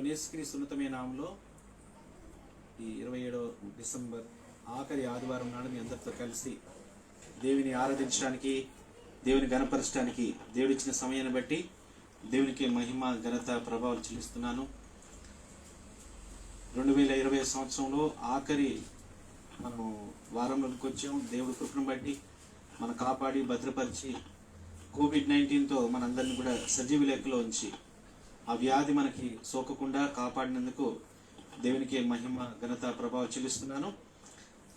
యేసుక్రీస్తు ఉన్నతమైన నామములో ఈ 27వ డిసెంబర్ ఆఖరి ఆదివారం నాడు మీ అందరితో కలిసి దేవుని ఆరాధించడానికి, దేవుని గణపరచడానికి దేవుడిచ్చిన సమయాన్ని బట్టి దేవునికి మహిమ, ఘనత, ప్రభావాలు చెల్లిస్తున్నాను. 2020 సంవత్సరంలో ఆఖరి మనం వారంలోకి వచ్చాం. దేవుడి కృపను బట్టి మనం కాపాడి భద్రపరిచి కోవిడ్-19తో మనందరినీ కూడా సజీవ లెక్కలో ఉంచి ఆ వ్యాధి మనకి సోకకుండా కాపాడినందుకు దేవునికి మహిమ, ఘనత, ప్రభావం చెల్లిస్తున్నాను.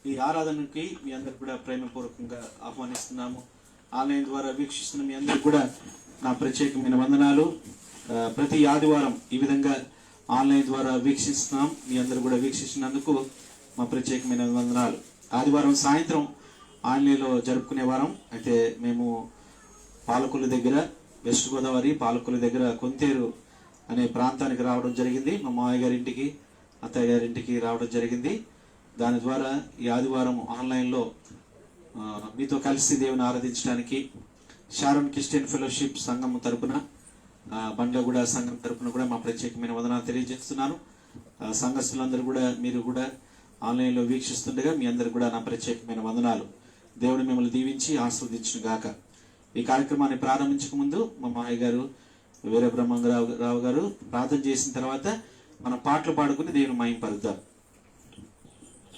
ఈ ఆరాధనకి మీ అందరికి కూడా ప్రేమపూర్వకంగా ఆహ్వానిస్తున్నాము. ఆన్లైన్ ద్వారా వీక్షిస్తున్న మీ అందరికి కూడా నా ప్రత్యేకమైన వందనాలు. ప్రతి ఆదివారం ఈ విధంగా ఆన్లైన్ ద్వారా వీక్షిస్తున్నాం. మీ అందరూ కూడా వీక్షిస్తున్నందుకు మా ప్రత్యేకమైన వందనాలు. ఆదివారం సాయంత్రం ఆన్లైన్లో జరుపుకునే వారం అయితే మేము పాలకొల్లు దగ్గర, వెస్ట్ గోదావరి పాలకొల్లు దగ్గర కొంతేరు అనే ప్రాంతానికి రావడం జరిగింది. మా మామయ్య గారింటికి, అత్తయ్య గారింటికి రావడం జరిగింది. దాని ద్వారా ఈ ఆదివారం ఆన్లైన్లో మీతో కలిసి దేవుని ఆరాధించడానికి షారోన్ క్రిస్టియన్ ఫెలోషిప్ సంఘం తరపున, బండ్లగూడ సంఘం తరపున కూడా మా ప్రత్యేకమైన వందనాలు తెలియజేస్తున్నాను. సంఘస్థులందరూ కూడా, మీరు కూడా ఆన్లైన్లో వీక్షిస్తుండగా మీ అందరు కూడా నా ప్రత్యేకమైన వందనాలు. దేవుడు మిమ్మల్ని దీవించి ఆస్వాదించును గాక. ఈ కార్యక్రమాన్ని ప్రారంభించక ముందు మా మామయ్య గారు వీర బ్రహ్మంగరావు గారు ప్రార్థన చేసిన తర్వాత మనం పాటలు పాడుకుని దేవుని మహింపరుద్దాం.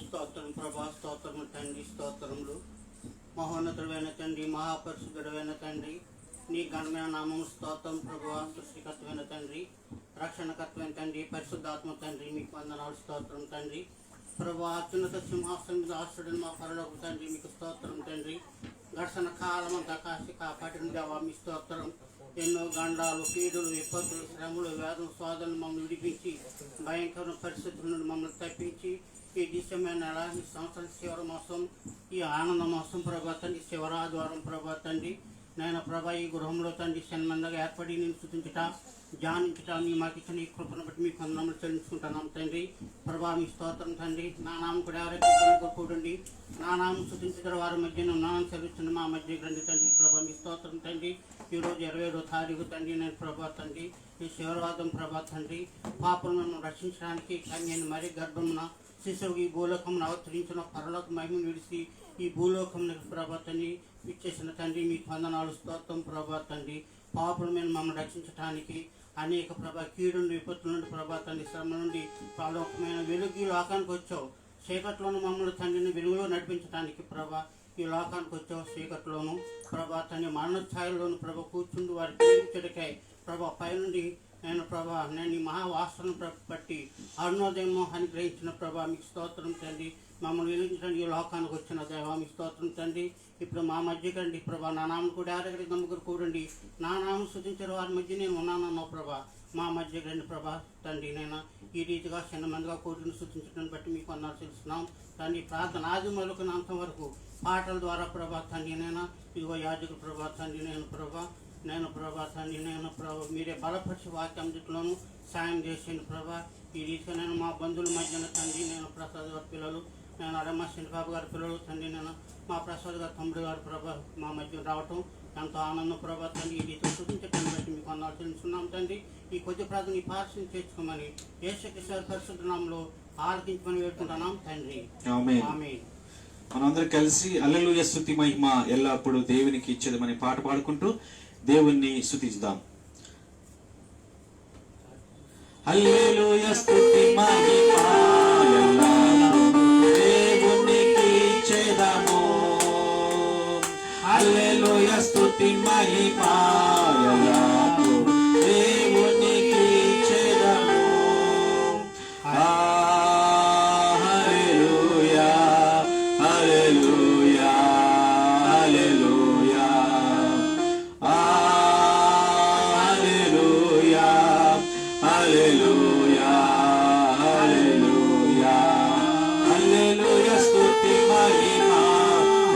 స్తోత్రం ప్రభా, స్తోత్రము తండ్రి, స్తోత్రములు. మహోన్నతుడైన తండ్రి, మహాపరిశుద్ధుడైన తండ్రి, నీ ఘనమైన నామము స్తోత్రం ప్రభువా. సృష్టికర్తమైన తండ్రి, రక్షణకర్తమైన తండ్రి, పరిశుద్ధాత్మ తండ్రి, మీకు వందనాలు. స్తోత్రం తండ్రి ప్రభా. అత్యున్నత సింహాసనం మీద ఆశ్రయుడైన మా పరలోక తండ్రి, మీకు స్తోత్రం తండ్రి. ఘర్షణ కాలం అంతా కాసి కాపాడిన దేవా, మీ స్తోత్రం. ఎన్నో గండాలు, కీడులు, విపత్తులు, శ్రమలు, వేదన, శోధనలు మమ్మల్ని విడిపించి భయంకర పరిస్థితుల నుండి మమ్మల్ని తప్పించి ఈ డిసెంబర్ నెల, ఈ సంవత్సరం చివరి మాసం, ఈ ఆనంద మాసం ప్రభా తండ్రి, శివరాద్వారం ప్రభా తండ్రి, నేను ప్రభా ఈ గృహంలో తండ్రి సన్మందగా ఏర్పడి నేను స్థుతించుట, ధ్యానించుట, నీ మాకు ఇచ్చిన ఈ కృపను బట్టి మీకు వందనములు చెల్లించుకుంటున్నాం తండ్రి ప్రభా. మీ స్తోత్రం తండ్రి. నా నామం కూడా ఎవరైతే కూడండి, నా నామం స్థుతించిన వారి మధ్య నామం చదివిస్తున్న మా మధ్య రండి తండ్రి ప్రభా. మీ స్తోత్రం తండ్రి. ఈరోజు 27వ తారీఖు తండ్రి, నేను ప్రభా తండ్రి, ఈ శివరాదం ప్రభా తండ్రి, పాపలను రక్షించడానికి కన్యను మరి గర్భమున శిశువు ఈ భూలోకమును అవతరించిన పరలోక మహిమను విడిచి ఈ భూలోకమును ప్రభా తండ్రి ఇచ్చేసిన తండ్రి, మీకు వందనాలు. స్తోత్రం ప్రభా తండ్రి. పాపల మీద మమ్మల్ని రక్షించడానికి అనేక ప్రభా కీడు నుండి, విపత్తుల నుండి ప్రభా తండ్రి, శ్రమ నుండి పరలోకమైన వెలుగు ఈ లోకానికి వచ్చావు. చీకట్లోను మమ్మల్ని తండ్రిని వెలుగులో నడిపించడానికి ప్రభా ఈ లోకానికి వచ్చావు. చీకట్లోను ప్రభా తండ్రి, మరణ ఛాయల్లోను ప్రభా కూర్చుండి వారి పీడించడికై ప్రభా పైనుండి నేను ప్రభా నేను ఈ మహావాసనను బట్టి అరుణోదయము అనుగ్రహించిన ప్రభా, మీకు స్తోత్రం తండ్రి. మమ్మల్ని వెలిగించడానికి ఈ లోకానికి వచ్చిన దేవా, మీ స్తోత్రం తండ్రి. ఇప్పుడు మా మధ్యకి రండి ప్రభా. నా నామం కూడా ఎవరెక్కడికి నమ్మకం కూడండి, నా నామం సూచించిన వారి మధ్య నేను ఉన్నానన్నావు ప్రభా. మా మధ్యకి రండి ప్రభా తండ్రి. నేను ఈ రీతిగా చిన్న మందిగా కూడిని సూచించడం బట్టి మీకు అన్నారు తెలుస్తున్నాం తండ్రి. ప్రార్థన ఆది మొదలుకు అంతం వరకు పాటల ద్వారా ప్రభా తండ్రి, నేను ఇదిగో యాజకుడు ప్రభా తండ్రి, నేను ప్రభా తండ్రి, నేను ప్రభా మీరే బలపరిచి వాక్యంలోనూ సాయం చేసింది ప్రభా. ఈ రీతిగా నేను మా బంధువుల మధ్యన తండ్రి, నేను ప్రసాద్ గారి పిల్లలు, నేను అడమ్మ శనిబాబు గారి పిల్లలు తండ్రి, నేను మా ప్రసాద్ గారి తమ్ముడు గారు ప్రభా మా మధ్య రావటం ఎంతో ఆనందం ప్రభా తండ్రి. ఈ రీతిగా సూచించడం బట్టి మీకు అన్నారు తెలుస్తున్నాం తండ్రి. ఈ కొద్ది ప్రార్థన ఈ పార్సల్ చేసుకోమని యేసుక్రీస్తు పరిశుద్ధ నామములో ఆరాధించమని వేడుకుంటున్నాం తండ్రి. ఆమేన్. మనందరం కలిసి హల్లెలూయా స్తుతి మహిమ ఎల్లప్పుడు దేవునికి ఇచ్చేదమని పాట పాడుకుంటూ దేవుణ్ణి స్తుతిద్దాం. హల్లెలూయా స్తుతి మహిమ ఎల్లప్పుడు దేవునికి ఇచ్చేదము. హల్లెలూయా స్తుతి మహిమ ఎల్లప్పుడు దేవునికి ఇచ్చేదము. హల్లెలూయా హల్లెలూయా హల్లెలూయా హల్లెలూయా హల్లెలూయా హల్లెలూయా హల్లెలూయా స్తుతి మహిమ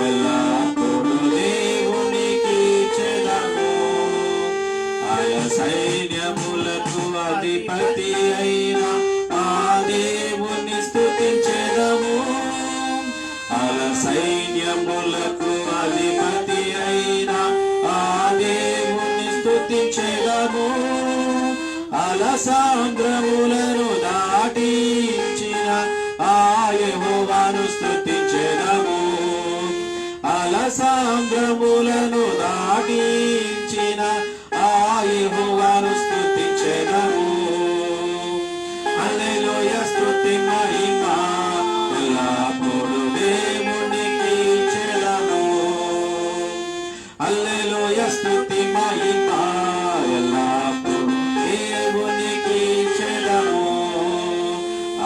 ఎల్లప్పుడు దేవునికి చెదము. ఆయన సైన్యములకు అధిపతి అయిన ఆ దేవుని స్తుతించెదము. ఆయన సైన్యములకు అధిపతి అయిన ఆ దేవుని స్తుతించెదము. ఆ అలసాంద్రములను దాటించిన ఆ యెహోవాను స్తుతించెదము. అలసాంద్రములను దాటించిన ఆ యెహోవాను స్తుతించెదము. హల్లెలూయా స్తుతి మహిమ ఎల్లప్పుడూ దేవునికి చెదము. హల్లెలూయా స్తుతి మహిమ ఎల్లప్పుడూ దేవునికి చెదము.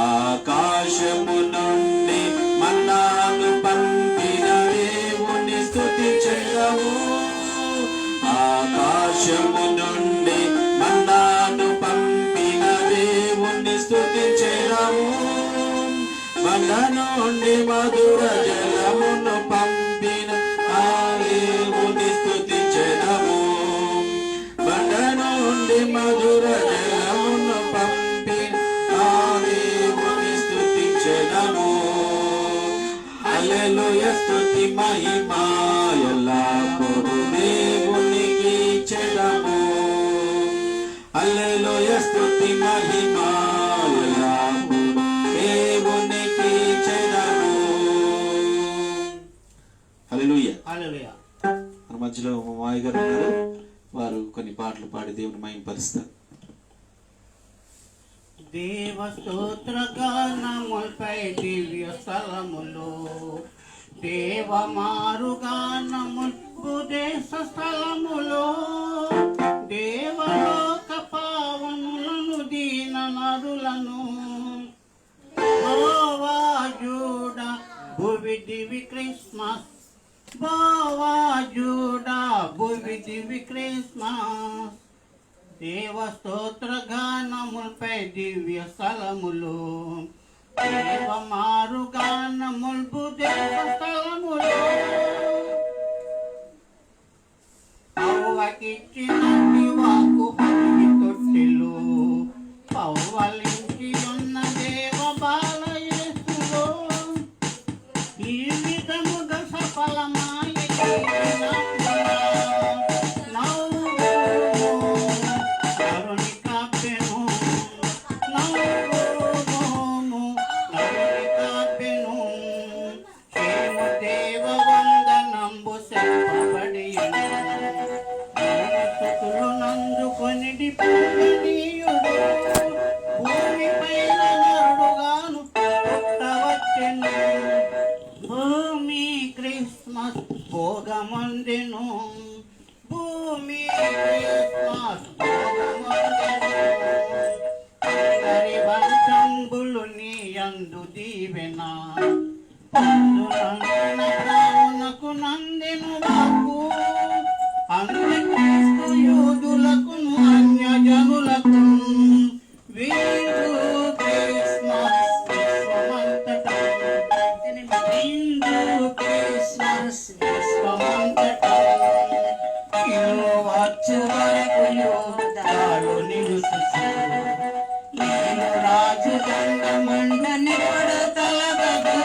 ఆకాశము నుండి మన్నాను పంపిన దేవుని స్తుతించెదము. ఆకాశము నుండి మన్నాను పంపిన దేవుని స్తుతించెదము. బండ నుండి మధుర జలమును పంపిన ఆ దేవుని స్తుతించెదము. బండ నుండి మధుర జలమును పంపిన ఆ దేవుని స్తుతించెదము. హల్లెలూయా స్తుతి మహిమ ఎల్లప్పుడూ దేవునికి చెదము. హల్లెలూయా స్తుతి మహిమ ఎల్లప్పుడూ దేవునికి చెదము. హల్లెలూయా. హల్లెలూయా. మన మధ్యలో మా మావయ్య గారు ఉన్నారు. వారు కొన్ని పాటలు పాడి దేవుని మహిమపరుస్తారు. దేవ స్తోత్ర గానములపై దివ్య స్థలములు, దేవ మారు గానములు దేశ స్థలములో, దేవలోక పావనులను దీన నరులను బావాజూడ భువి దివి క్రిస్మస్, బావాజూడ భువి దివి క్రిస్మస్. దేవ స్తోత్ర గానములపై దివ్య స్థలములు, దేవ మారు గానములు దేవ స్థలములు. పౌవకిచ్చినట్టి వాకు హరి తొట్టెలు, పౌవలించి ఉన్న దేవ బాలయేసులో, ఈ విధముగా సఫలమాయ నందుకొనిడి పూజనీయుడు, భూమిపైన నరుడుగాను పుట్టవచ్చెను. భూమి క్రిస్మస్ భోగమందెను, భూమి క్రిస్మస్ భోగమందెను. అందరి వంశంబులు నీ యందు దీవెన, పొందునందున ప్రాణునకు నందెను వాకు. అంత్యక్రీస్తు యూదులకును అన్యజనులకు వీరు క్రిస్మస్ విశ్వమంతటా, హిందూ క్రిస్మస్ విశ్వమంతటా. వచ్చు వరకు యోధాలు నిలుసు, నేను రాజు దండమండని పడతలగదు.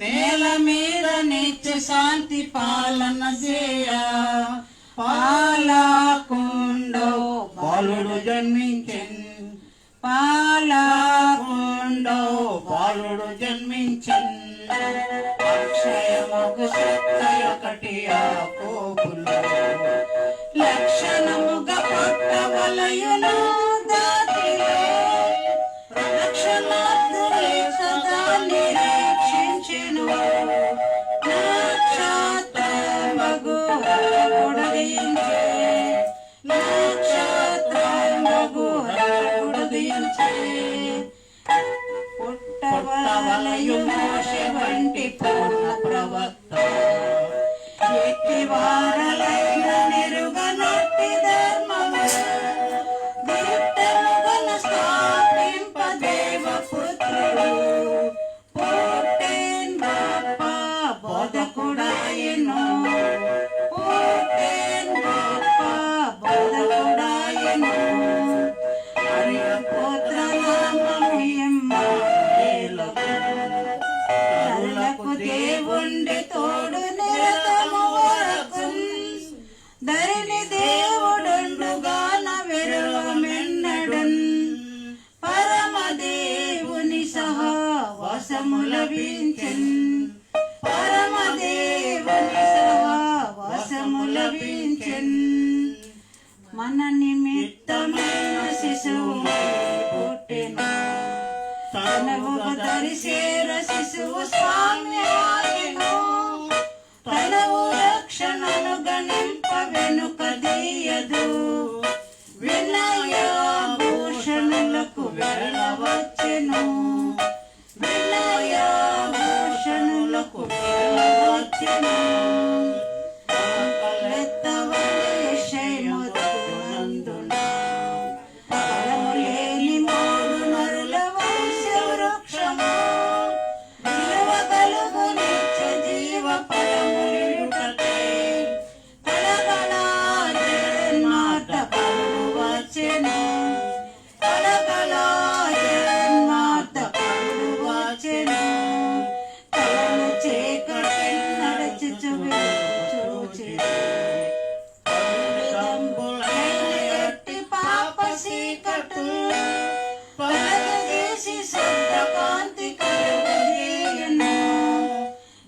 నేల మీద నిత్య శాంతి పాలన చేయ, పాలకుండో బాలుడు జన్మించెన్, పాలకుండో బాలుడు జన్మించెన్. అక్షయముగు సత్తయొకటి యాకోబులో, లక్షణముగా లభించెన్ మన నిమిత్తమైన శిశువు పుట్టెను తనవుగా దరిసేర శిశువు స్వామ్యాయను తనవు రక్షణను గణింప వెనుక దీయదు వినయాభూషణులకు వెళ్ళవచ్చెను వినయాభూషణులకు వెళ్ళవచ్చెను కలెత్తవలే శయమొత్తునందున ఫలము లేని మూడు నరుల వంశవృక్షము విలువగలుగు నిత్య జీవ ఫలములియుటకై కలగలా జగన్మాత కరుడు వచ్చెను కలగలా జగన్మాత కరుడు వచ్చెను కలను చీకటి నడచుచు చూచెను తంబులైన ఎట్టి పాప చీకటులు పరగజేసి శుద్ధ కాంతి కలుగజేయును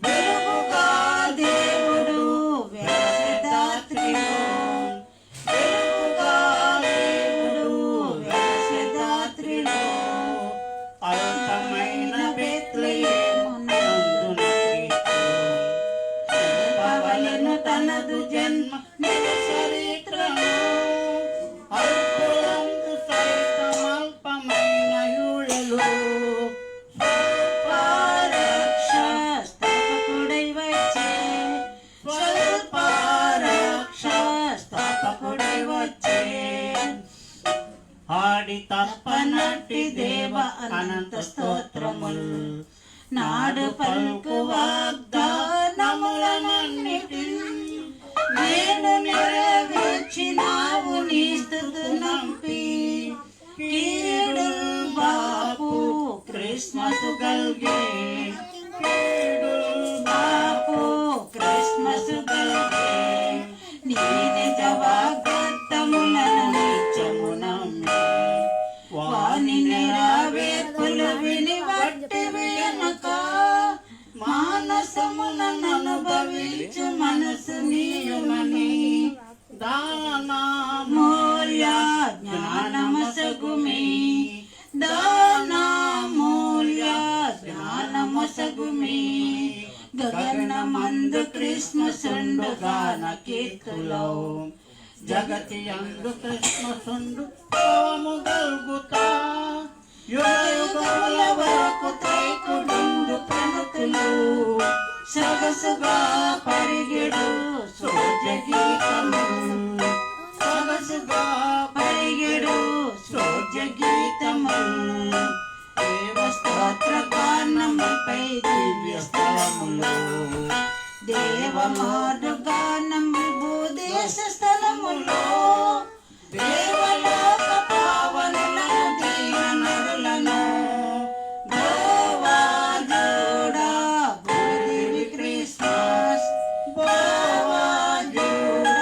వెలుగుగా దేవుడు వేసదాత్రిలో వెలుగుగా దేవుడు వేసదాత్రిలో అల్పమైన బెత్లెహేమునందున పవలను తనదు జన్మ నిజ చరిత్రము అల్పులందు సైతం అల్పమైన యూళలు స్వల్పరక్ష స్థాపకుడై వచ్చే స్వల్పరక్ష స్థాపకుడై వచ్చే ఆడి తప్పనట్టి దేవ అనంత స్తోత్రముల్ నాడు పలుకు వాగ్దానములనన్నిటిన్ నేను నెరవేర్చినావు నీ స్తుతు నంపి కీడు బాపు క్రిస్మస్ గల్గే కీడు బాపు క్రిస్మస్ గల్గే నీ నిజ వాగ్దత్తములను నిత్యము నమ్మి వాని నెరవేర్పులు విని వట్టి వెనుక మానసములను అనుభవించు మనసు నీయుమని దానమూల్య జ్ఞానమసగుమి దానమూల్య జ్ఞానమసగుమి గగనమందు క్రిస్మసుండు గాన కీర్తులో జగతి అందు క్రిస్మసుండు పాము గల్గుతా యుగముల వరకు త్రైకుడుండు ప్రణతులు సొగసుగా పరిగెడు సోజ గీతము సొగసుగా పరిగెడు సోజ గీతము దేవ స్తోత్ర గానముపై దివ్య స్థలములు దేవ మారు గానము భూదేశ స్థలములో దేవలోక పావనులను దీన నరులను గోవాజోడా భూదేవి క్రిస్మస్ గోవాజోడా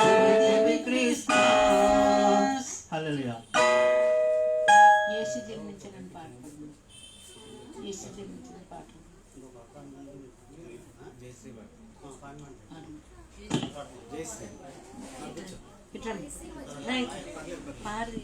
భూదేవి క్రిస్మస్ హల్లెలూయా యేసు జన్మించిన పాట యేసు జన్మించిన పాట ఇట్లా రైట్ పాడి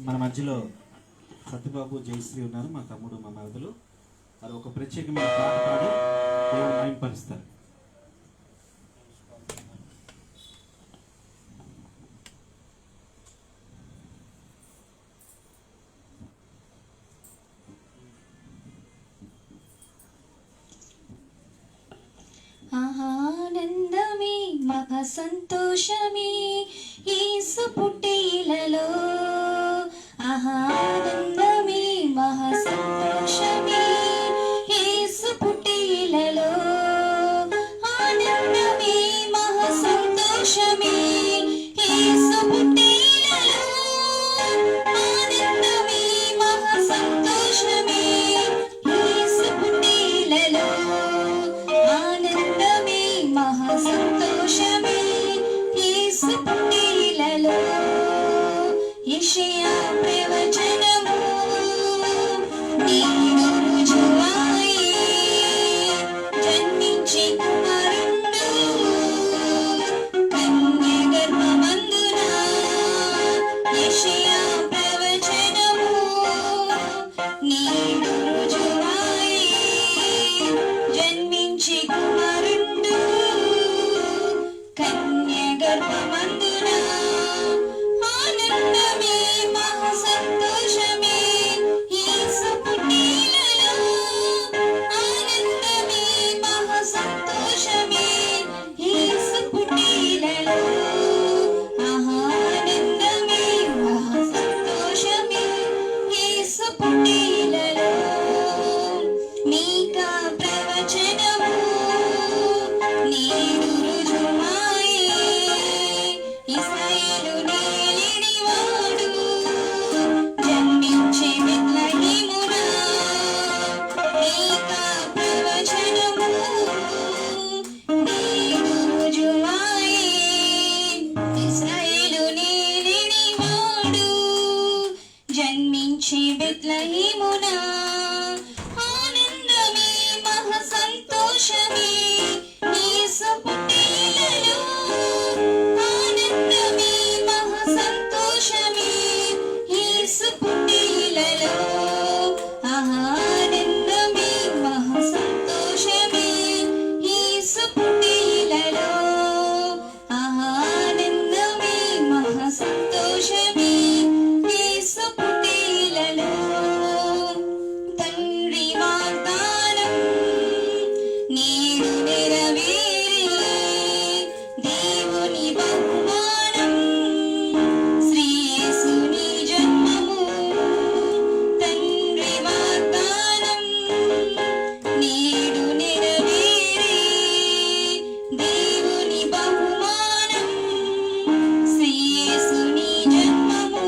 మన మధ్యలో సత్యబాబు జయశ్రీ ఉన్నారు, మా తమ్ముడు మా మరదలు. వారు ఒక ప్రత్యేకమైన పాట పాడి దేవుని మహిమపరుస్తారు. ఆనందమే మహా సంతోషమే యేసు పుట్టిలలో ఆనందమే మహా సంతోషమే యేసు పుట్టిలలో ఆనందమే మహా సంతోషమే యేసు పుట్టిలలో ఆనందమే మహా సంతోషమే యేసు పుట్టిలలో ఆనందమే మహా సంతోషమే యేసు పుట్టిలలో యెషయా ప్రవచనము నేడు రుజువాయే జన్మించి కుమారుండు కన్య గర్భమందున యెషయా ప్రవచనము నేడు రుజువాయే జన్మించి కుమారుండు కన్య గర్భమందున ఆనందమే మహా సంతోషమే యేసు పుట్టిలలో ఆనందమే మహా సంతోషమే యేసు పుట్టిలలో ఆనందమే మహా సంతోషమే యేసు పుట్టిలలో మీకా ప్రవచనము నేడు రుజువాయే ఇశ్రాయేలు నేలిడివాడు జన్మించే బెత్లెహేమున మీకా ప్రవచనము నేడు రుజువాయే ఇశ్రాయేలు నేలిడివాడు జన్మించే బెత్లెహేమున ఆనందమే మహా సంతోషమే యేసు పుట్టిలలో ఆనందమే మహా సంతోషమే యేసు పుట్టిలలో ఆనందమే మహా సంతోషమే యేసు పుట్టిలలో ఆనందమే మహా సంతోషమే యేసు పుట్టిలలో తండ్రి వాగ్దానం నేడు నెరవేరే దేవుని బహుమానం శ్రీ యేసుని జన్మము తండ్రి వాగ్దానం నేడు నెరవేరే దేవుని బహుమానం శ్రీ యేసుని జన్మము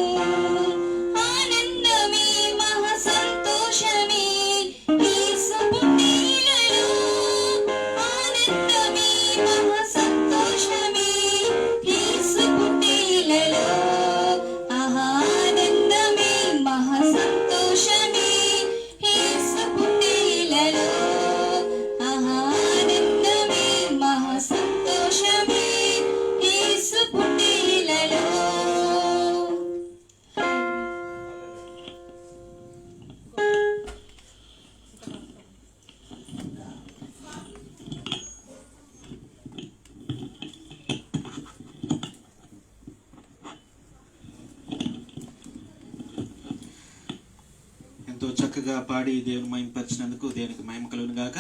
ఆనందమే మహా సంతోషమే యేసు పుట్టిలలో ఆనందమే మహా సంతోషమే యేసు పుట్టిలలో ఆనందమే మహా సంతోషమే యేసు పుట్టిలలో ఆనందమే మహా సంతోషమే యేసు పుట్టిలలో ఎంతో చక్కగా పాడి దేవుని మహిమపరిచినందుకు దేవునికి మహిమ కలుగును గాక.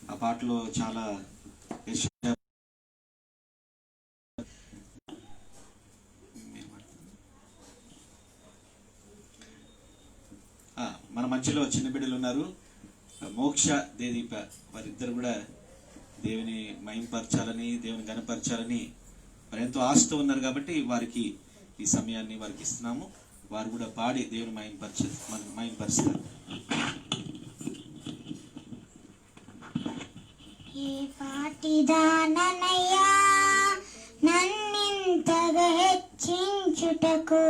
ఆ పాటలో చాలా మన మధ్యలో చిన్న బిడ్డలు ఉన్నారు, మోక్ష దేదీప, వారిద్దరు కూడా దేవుని మహిమపరచాలని దేవుని గణపరచాలని మరి ఎంతో ఆశతో ఉన్నారు కాబట్టి వారికి ఈ సమయాన్ని వారికి ఇస్తున్నాము. వారు కూడా పాడి దేవుని మహిమపరుస్తారు. ఏ పాటిదాననయ్యా నన్నింతగా హెచ్చించుటకు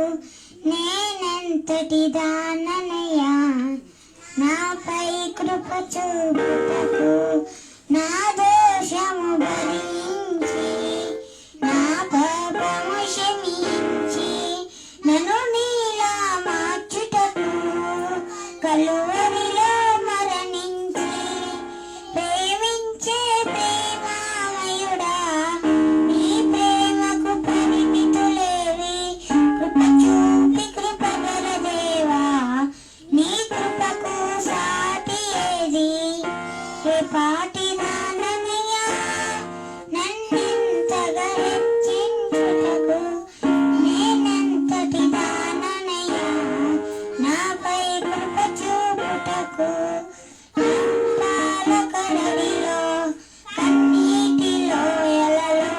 నేనంతటి దాననయ్యా నాపై కృప చూపుటకు నా దోషము భరించి నా పాపము క్షమించి నన్ను నీలా మార్చుటకు కలువరిలో మరణించి ప్రేమించే ప్రేమామయుడా నీ ప్రేమకు పరిమితులేవి కృప చూపి కృపగల దేవా నీ కృపకు సాటి ఏది ఏ పాటి నాన్న చుటకు అందాల కడలిలో కన్నీటిలో ఎలలో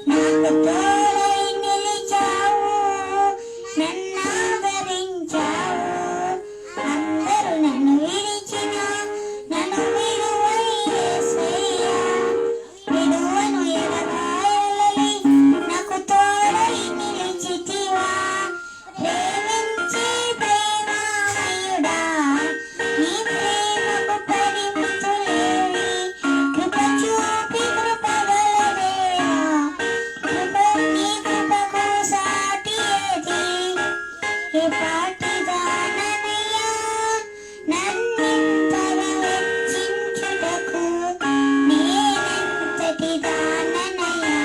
నాకు తోడై నిలిచావు నన్ను ఆదరించావు అందరూ నన్ను విడిచిన నన్ను విడువై యేసయ్యా విడువను ఎడబాయలలి నాకు తోడై నిలిచితివా ప్రేమించే ప్రేమామయుడా నీ ప్రేమకు పరిమితులేవి కృప చూపి కృపగల దేవా కృప నీ కృపకు సాటి ఏది ఏ పాటిదాననయ్యా నన్నింతగా వెచ్చించుటకు నేనెంతటి దాననయ్యా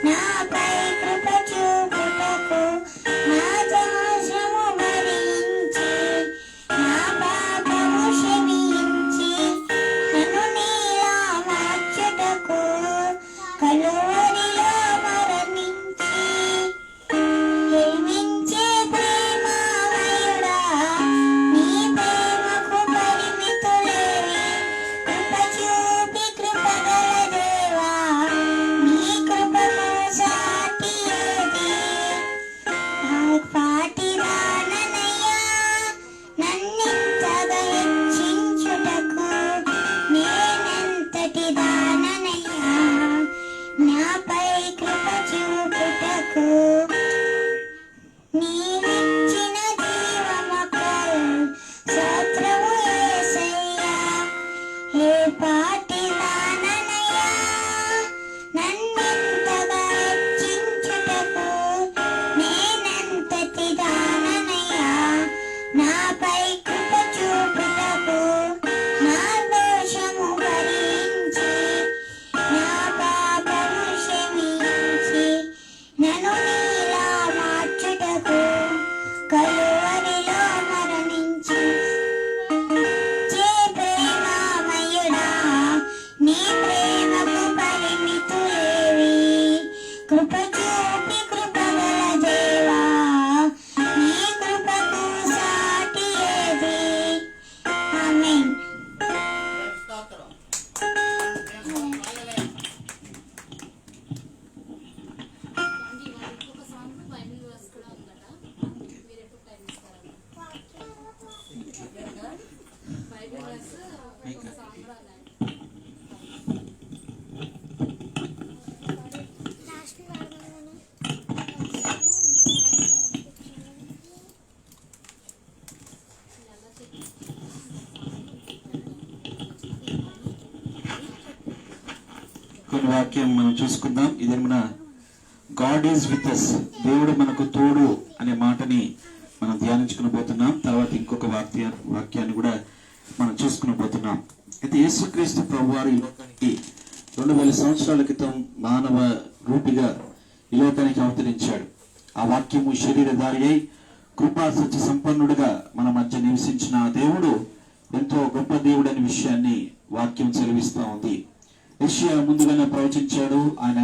నాపై కృప చూపుటకు నా దోషము భరించి నా పాపము క్షమించి నన్ను నీలా మార్చుటకు కలువరిలో మరణించి ప్రేమించే ప్రేమామయుడా నీ ప్రేమకు పరిమితులేవి కృప చూపి కృపగల దేవా నీ కృపకు సాటి ఏది నా పాటిదాననయ్యా నన్నింతగా హెచ్చించుటకు నేనెంతటి దాననయ్యా నాపై కృప చూపుటకు నీవిచ్చిన జీవమొక్కలు స్తోత్రము యేసయ్యా ఏ పాటిదాననయ్యా నన్నింతగా హెచ్చించుటకు నేనెంతటి దాననయ్యా నాపై కృప చూపుటకు నా దోషము భరించి నా పాపము క్షమించి నన్ను నీలా మార్చుటకు కలువరిలో మరణించి చే ప్రేమామయుడా నీ ప్రేమకు పరిమితులేవి కృప చూపి కృపగల దేవా నీ కృపకు సాటి ఏది ఆమేన్ స్తోత్రం. ఇంకొక సాంగ్ బైబిల్ వర్స్ కూడా ఉందట మీరు ఎప్పుడు టైం ఇస్తారన్న బైబిల్ వర్స్ ఒక సాంగ్ రాలేదు కొన్ని వాక్యం మనం చూసుకుందాం. ఇది మన గాడ్ ఈజ్ విత్ అస్, దేవుడు మనకు తోడు అనే మాటని మనం ధ్యానించుకుని పోతున్నాం. తర్వాత ఇంకొక వాక్యాన్ని కూడా మనం చూసుకుని పోతున్నాం. అయితే యేసుక్రీస్తు ప్రభువారు ఈ లోకానికి 2000 సంవత్సరాల క్రితం మానవ రూపిగా ఈ లోకానికి అవతరించాడు. ఆ వాక్యము శరీరధారి అయి కృపా సత్య సంపన్నుడిగా మన మధ్య నివసించిన ఆ దేవుడు ఎంతో గొప్ప దేవుడు అనే విషయాన్ని వాక్యం సెలవిస్తా ఉంది. యెషయా ముందుగానే ప్రవచించాడు. ఆయన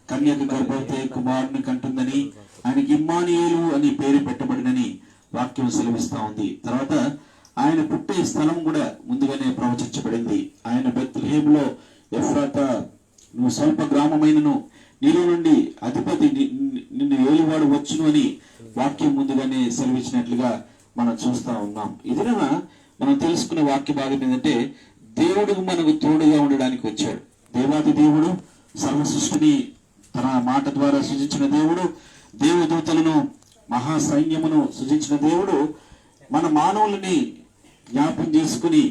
కన్యక గర్భవతి కుమారుని కంటుందని, ఆయనకి ఇమ్మానుయేలు అని పేరు పెట్టబడినని వాక్యం సెలవిస్తా ఉంది. తర్వాత ఆయన పుట్టే స్థలం కూడా ముందుగానే ప్రవచించబడింది. ఆయన బెత్లెహేములో ఎఫ్రాతా, నువ్వు స్వల్ప గ్రామమైనను నీలో నుండి అధిపతి నిన్ను ఏలువాడు వచ్చును అని వాక్యం ముందుగానే సెలవిచ్చినట్లుగా మనం చూస్తా ఉన్నాం. ఇదిన మనం తెలుసుకునే వాక్య భాగం ఏంటంటే దేవుడు మనకు తోడుగా ఉండడానికి వచ్చాడు. దేవాది దేవుడు సర్వ సృష్టిని తన మాట ద్వారా సృజించిన దేవుడు, దేవదూతలను మహా సైన్యమును సృజించిన దేవుడు మన మానవులని జ్ఞాపం చేసుకుని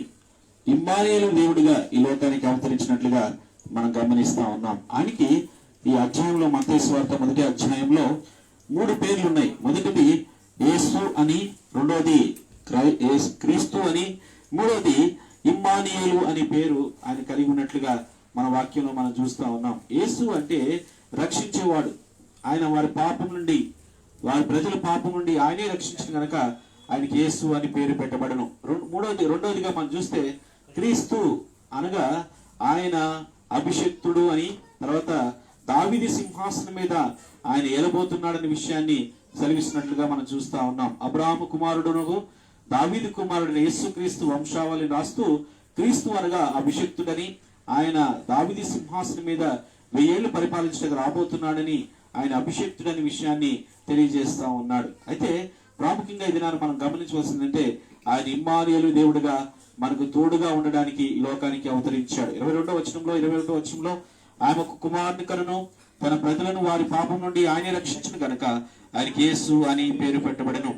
ఇమ్మానుయేలు దేవుడిగా ఈ లోకానికి అవతరించినట్లుగా మనం గమనిస్తా ఉన్నాం. ఆయనకి ఈ అధ్యాయంలో మత్తయి సువార్త మొదటి అధ్యాయంలో 3 పేర్లు ఉన్నాయి. మొదటిది యేసు అని, రెండోది క్రీస్తు అని, మూడోది ఇమ్మానుయేలు అనే పేరు ఆయన కలిగి ఉన్నట్లుగా మన వాక్యంలో మనం చూస్తా ఉన్నాం. యేసు అంటే రక్షించేవాడు. ఆయన వారి పాపం నుండి, వారి ప్రజల పాపం నుండి ఆయనే రక్షించిన గనక ఆయనకి యేసు అని పేరు పెట్టబడను. రెండోదిగా మనం చూస్తే క్రీస్తు అనగా ఆయన అభిషక్తుడు అని, తర్వాత దావీదు సింహాసనం మీద ఆయన ఏలబోతున్నాడనే విషయాన్ని సెలవిస్తున్నట్లుగా మనం చూస్తా ఉన్నాం. అబ్రాహాము కుమారుడును దావీదు కుమారుడైన యేసుక్రీస్తు వంశావళి రాస్తూ క్రీస్తు అనగా అభిషిక్తుడని, ఆయన దావీదు సింహాసనం మీద 1000 ఏళ్లు పరిపాలించడానికి రాబోతున్నాడని, ఆయన అభిషిక్తుడని విషయాన్ని తెలియజేస్తా ఉన్నాడు. అయితే ప్రాముఖ్యంగా ఇది మనం గమనించవలసిందంటే ఆయన ఇమ్మానుయేలు దేవుడుగా మనకు తోడుగా ఉండడానికి ఈ లోకానికి అవతరించాడు. 21వ వచనంలో ఆయన ఒక కుమారుని కనును తన ప్రజలను వారి పాపం నుండి ఆయనే రక్షించను గనక ఆయనకి యేసు అని పేరు పెట్టబడను.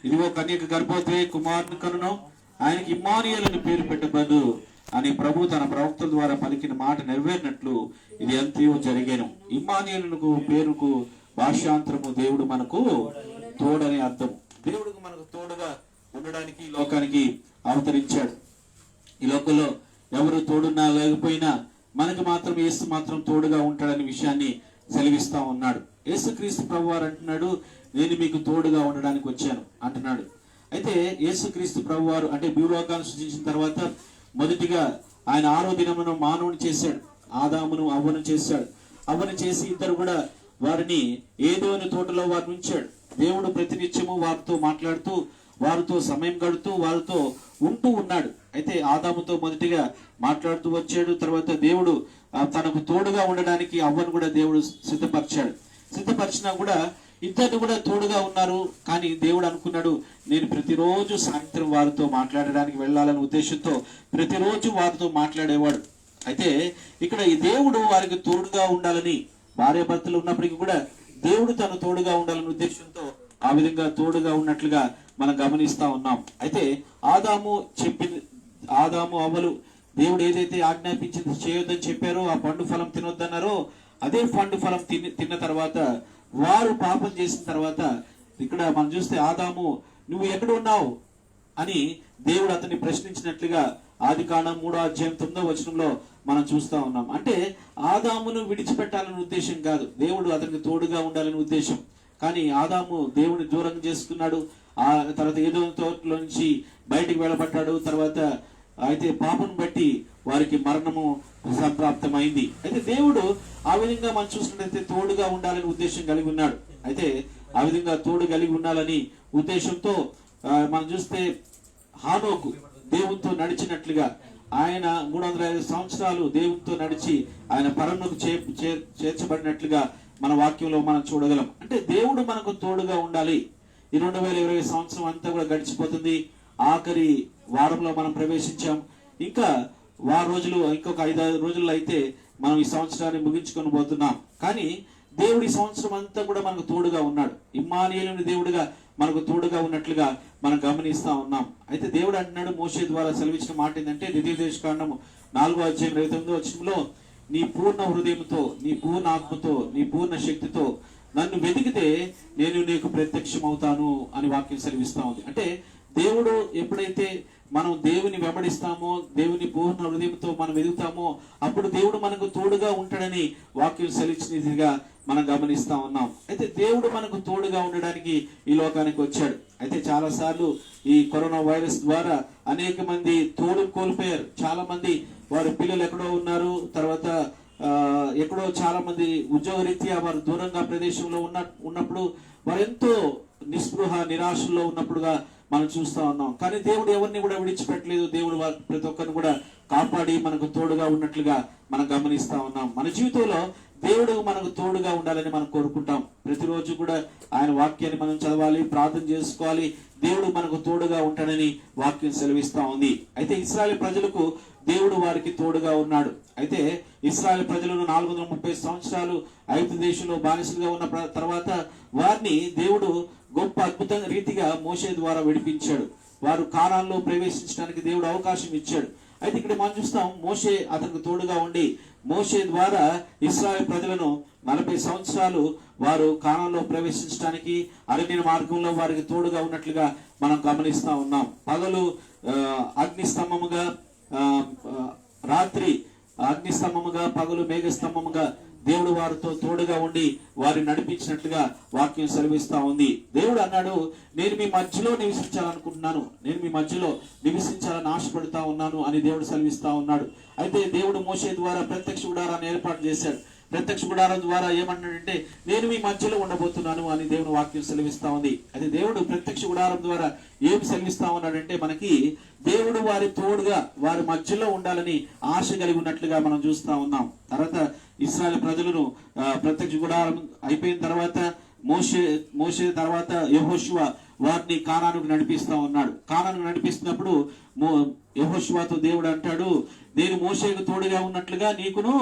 ఇదిగో కన్యక గర్భవతి కుమారుని కనును ఆయనకి ఇమ్మానుయేలు అని పేరు పెట్టబడు అని ప్రభు తన ప్రవక్తల ద్వారా పలికిన మాట నెరవేరినట్లు ఇది ఎంతయో జరిగాను. ఇమ్మానుయేలుకు పేరుకు భాషాంతరము దేవుడు మనకు తోడని అర్థం. దేవుడు మనకు తోడుగా ఉండడానికి ఈ లోకానికి అవతరించాడు. ఈ లోకంలో ఎవరు తోడున్నా లేకపోయినా మనకు మాత్రం యేసు మాత్రం తోడుగా ఉంటాడనే విషయాన్ని సెలవిస్తా ఉన్నాడు. యేసుక్రీస్తు ప్రభువారు అంటున్నాడు, నేను మీకు తోడుగా ఉండడానికి వచ్చాను అంటున్నాడు. అయితే యేసుక్రీస్తు ప్రభువారు అంటే భూలోకాన్ని సృజించిన తర్వాత మొదటిగా ఆయన 6వ దినమున మానవుని చేశాడు. ఆదామును అవ్వను చేశాడు. అవ్వను చేసి ఇద్దరు కూడా వారిని ఏదోని తోటలో వారిని ఉంచాడు. దేవుడు ప్రతినిత్యము వారితో మాట్లాడుతూ, వారితో సమయం గడుపుతూ, వారితో ఉంటూ ఉన్నాడు. అయితే ఆదాముతో మొదటిగా మాట్లాడుతూ వచ్చాడు. తర్వాత దేవుడు తనకు తోడుగా ఉండడానికి అవ్వను కూడా దేవుడు సిద్ధపరిచినా కూడా ఇద్దరు కూడా తోడుగా ఉన్నారు. కానీ దేవుడు అనుకున్నాడు, నేను ప్రతిరోజు సాయంత్రం వారితో మాట్లాడడానికి వెళ్ళాలనే ఉద్దేశంతో ప్రతిరోజు వారితో మాట్లాడేవాడు. అయితే ఇక్కడ ఈ దేవుడు వారికి తోడుగా ఉండాలని, భార్య భర్తలు ఉన్నప్పటికీ కూడా దేవుడు తను తోడుగా ఉండాలనే ఉద్దేశంతో ఆ విధంగా తోడుగా ఉన్నట్లుగా మనం గమనిస్తా ఉన్నాం. అయితే ఆదాము అవ్వలు దేవుడు ఏదైతే ఆజ్ఞాపించింది చేయొద్దని చెప్పారో, ఆ పండు ఫలం తినొద్దన్నారో, అదే పండు ఫలం తిన్న తర్వాత వారు పాపం చేసిన తర్వాత ఇక్కడ మనం చూస్తే ఆదాము నువ్వు ఎక్కడ ఉన్నావు అని దేవుడు అతన్ని ప్రశ్నించినట్లుగా ఆదికాండం 3వ అధ్యాయం 9వ వచనంలో మనం చూస్తా ఉన్నాం. అంటే ఆదామును విడిచిపెట్టాలనే ఉద్దేశం కాదు, దేవుడు అతనికి తోడుగా ఉండాలనే ఉద్దేశం. కానీ ఆదాము దేవుని దూరం చేసుకున్నాడు. ఆ తర్వాత ఏదో తోటలో నుంచి బయటికి వెళ్ళబడ్డాడు. తర్వాత అయితే పాపం బట్టి వారికి మరణము సంప్రాప్తమైంది. అయితే దేవుడు ఆ విధంగా మనం చూసినట్లయితే తోడుగా ఉండాలని ఉద్దేశం కలిగి ఉన్నాడు. అయితే ఆ విధంగా తోడు కలిగి ఉండాలని ఉద్దేశంతో మనం చూస్తే హానోకు దేవునితో నడిచినట్లుగా ఆయన 305 సంవత్సరాలు దేవునితో నడిచి ఆయన పరమునకు చేర్చబడినట్లుగా మన వాక్యంలో మనం చూడగలం. అంటే దేవుడు మనకు తోడుగా ఉండాలి. ఈ 2020 సంవత్సరం అంతా కూడా గడిచిపోతుంది. ఆఖరి వారంలో మనం ప్రవేశించాం. ఇంకా ఇంకొక 5-6 రోజుల్లో అయితే మనం ఈ సంవత్సరాన్ని ముగించుకొని పోతున్నాం. కానీ దేవుడి సంవత్సరం అంతా కూడా మనకు తోడుగా ఉన్నాడు. ఇమ్మానుయేలుని దేవుడిగా మనకు తోడుగా ఉన్నట్లుగా మనం గమనిస్తా ఉన్నాం. అయితే దేవుడు అంటున్నాడు, మోషే ద్వారా సెలవిచ్చిన మాట ఏంటంటే ద్వితీయోపదేశకాండము 4వ అధ్యాయం 29వ వచనంలో, నీ పూర్ణ హృదయంతో, నీ పూర్ణ ఆత్మతో, నీ పూర్ణ శక్తితో నన్ను వెతికితే నేను నీకు ప్రత్యక్షం అవుతాను అని వాక్యం సెలవిస్తా ఉంది. అంటే దేవుడు ఎప్పుడైతే మనం దేవుని వెంబడిస్తామో, దేవుని పూర్ణ హృదయంతో మనం వెతుకుతామో, అప్పుడు దేవుడు మనకు తోడుగా ఉంటాడని వాక్యం సెలవిచ్చినదిగా మనం గమనిస్తా ఉన్నాం. అయితే దేవుడు మనకు తోడుగా ఉండడానికి ఈ లోకానికి వచ్చాడు. అయితే చాలా సార్లు ఈ కరోనా వైరస్ ద్వారా అనేక మంది తోడు కోల్పోయారు. చాలా మంది వారి పిల్లలు ఎక్కడో ఉన్నారు. తర్వాత ఎక్కడో చాలా మంది ఉద్యోగరీత్యా వారు దూరంగా ప్రదేశంలో ఉన్నప్పుడు వారు ఎంతో నిస్పృహ నిరాశలో ఉన్నప్పుడుగా మనం చూస్తా ఉన్నాం. కానీ దేవుడు ఎవరిని కూడా విడిచిపెట్టలేదు. దేవుడు ప్రతి ఒక్కరిని కూడా కాపాడి మనకు తోడుగా ఉన్నట్లుగా మనం గమనిస్తా ఉన్నాం. మన జీవితంలో దేవుడు మనకు తోడుగా ఉండాలని మనం కోరుకుంటాం. ప్రతిరోజు కూడా ఆయన వాక్యాన్ని మనం చదవాలి, ప్రార్థన చేసుకోవాలి. దేవుడు మనకు తోడుగా ఉంటాడని వాక్యం సెలవిస్తా ఉంది. అయితే ఇశ్రాయేలు ప్రజలకు దేవుడు వారికి తోడుగా ఉన్నాడు. అయితే ఇశ్రాయేలు ప్రజలను 430 సంవత్సరాలు ఐగుప్తు దేశంలో బానిసలుగా ఉన్న తర్వాత వారిని దేవుడు గొప్ప అద్భుత రీతిగా మోషే ద్వారా విడిపించాడు. వారు కానాన్లో ప్రవేశించడానికి దేవుడు అవకాశం ఇచ్చాడు. అయితే ఇక్కడ మనం చూస్తాం, మోషే అతనికి తోడుగా ఉండి మోషే ద్వారా ఇశ్రాయేలు ప్రజలను 40 సంవత్సరాలు వారు కానాన్లో ప్రవేశించడానికి అరణ్య మార్గంలో వారికి తోడుగా ఉన్నట్లుగా మనం గమనిస్తా ఉన్నాం. పగలు అగ్నిస్తంభముగా, రాత్రి అగ్నిస్తంభముగా, పగలు మేఘస్తంభముగా దేవుడు వారితో తోడుగా ఉండి వారిని నడిపించినట్లుగా వాక్యం సెలవిస్తా ఉంది. దేవుడు అన్నాడు, నేను మీ మధ్యలో నివసించాలనుకుంటున్నాను, నేను మీ మధ్యలో నివసించాలని ఆశపడుతా ఉన్నాను అని దేవుడు సెలవిస్తా ఉన్నాడు. అయితే దేవుడు మోషే ద్వారా ప్రత్యక్ష గుడారాన్ని ఏర్పాటు చేశాడు. ప్రత్యక్ష గుడారం ద్వారా ఏమన్నాడంటే నేను మీ మధ్యలో ఉండబోతున్నాను అని దేవుని వాక్యం సెలవిస్తా ఉంది. అది దేవుడు ప్రత్యక్ష గుడారం ద్వారా ఏం సెలవిస్తా ఉన్నాడంటే మనకి దేవుడు వారి తోడుగా వారి మధ్యలో ఉండాలని ఆశ కలిగి ఉన్నట్లుగా మనం చూస్తా ఉన్నాం. తర్వాత ఇశ్రాయేలు ప్రజలను ప్రత్యక్ష గుడారం అయిపోయిన తర్వాత మోషే తర్వాత యెహోషువ వారిని కానానుకు నడిపిస్తా ఉన్నాడు. కానానుకు నడిపిస్తున్నప్పుడు యెహోషువతో దేవుడు అంటాడు, నేను మోషేకు తోడుగా ఉన్నట్లుగా నీకును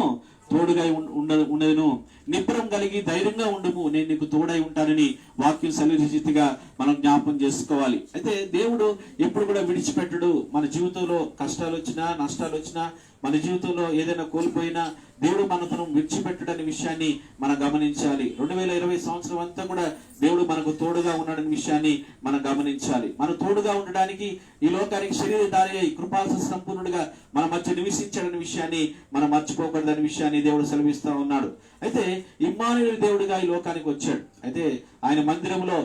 తోడుగా ఉండను, నిబ్బరం కలిగి ధైర్యంగా ఉండుము, నేను నీకు తోడై ఉంటానని వాక్యం సెలవిచ్చిగా మనం జ్ఞాపకం చేసుకోవాలి. అయితే దేవుడు ఎప్పుడు కూడా విడిచిపెట్టడు. మన జీవితంలో కష్టాలు వచ్చినా నష్టాలు వచ్చినా మన జీవితంలో ఏదైనా కోల్పోయినా దేవుడు మనను విడిచిపెట్టడనే విషయాన్ని మనం గమనించాలి. 2020 సంవత్సరం అంతా కూడా దేవుడు మనకు తోడుగా ఉన్నాడనే విషయాన్ని మనం గమనించాలి. మన తోడుగా ఉండడానికి ఈ లోకానికి శరీరధారి అయి కృపా సంపూర్ణుడిగా మన మధ్య నివసించాడనే విషయాన్ని మనం మర్చిపోకూడదనే విషయాన్ని దేవుడు సెలవిస్తా ఉన్నాడు. అయితే ఇమ్మానుయేలు దేవుడిగా ఈ లోకానికి వచ్చాడు. అయితే ఆయన మందిరంలో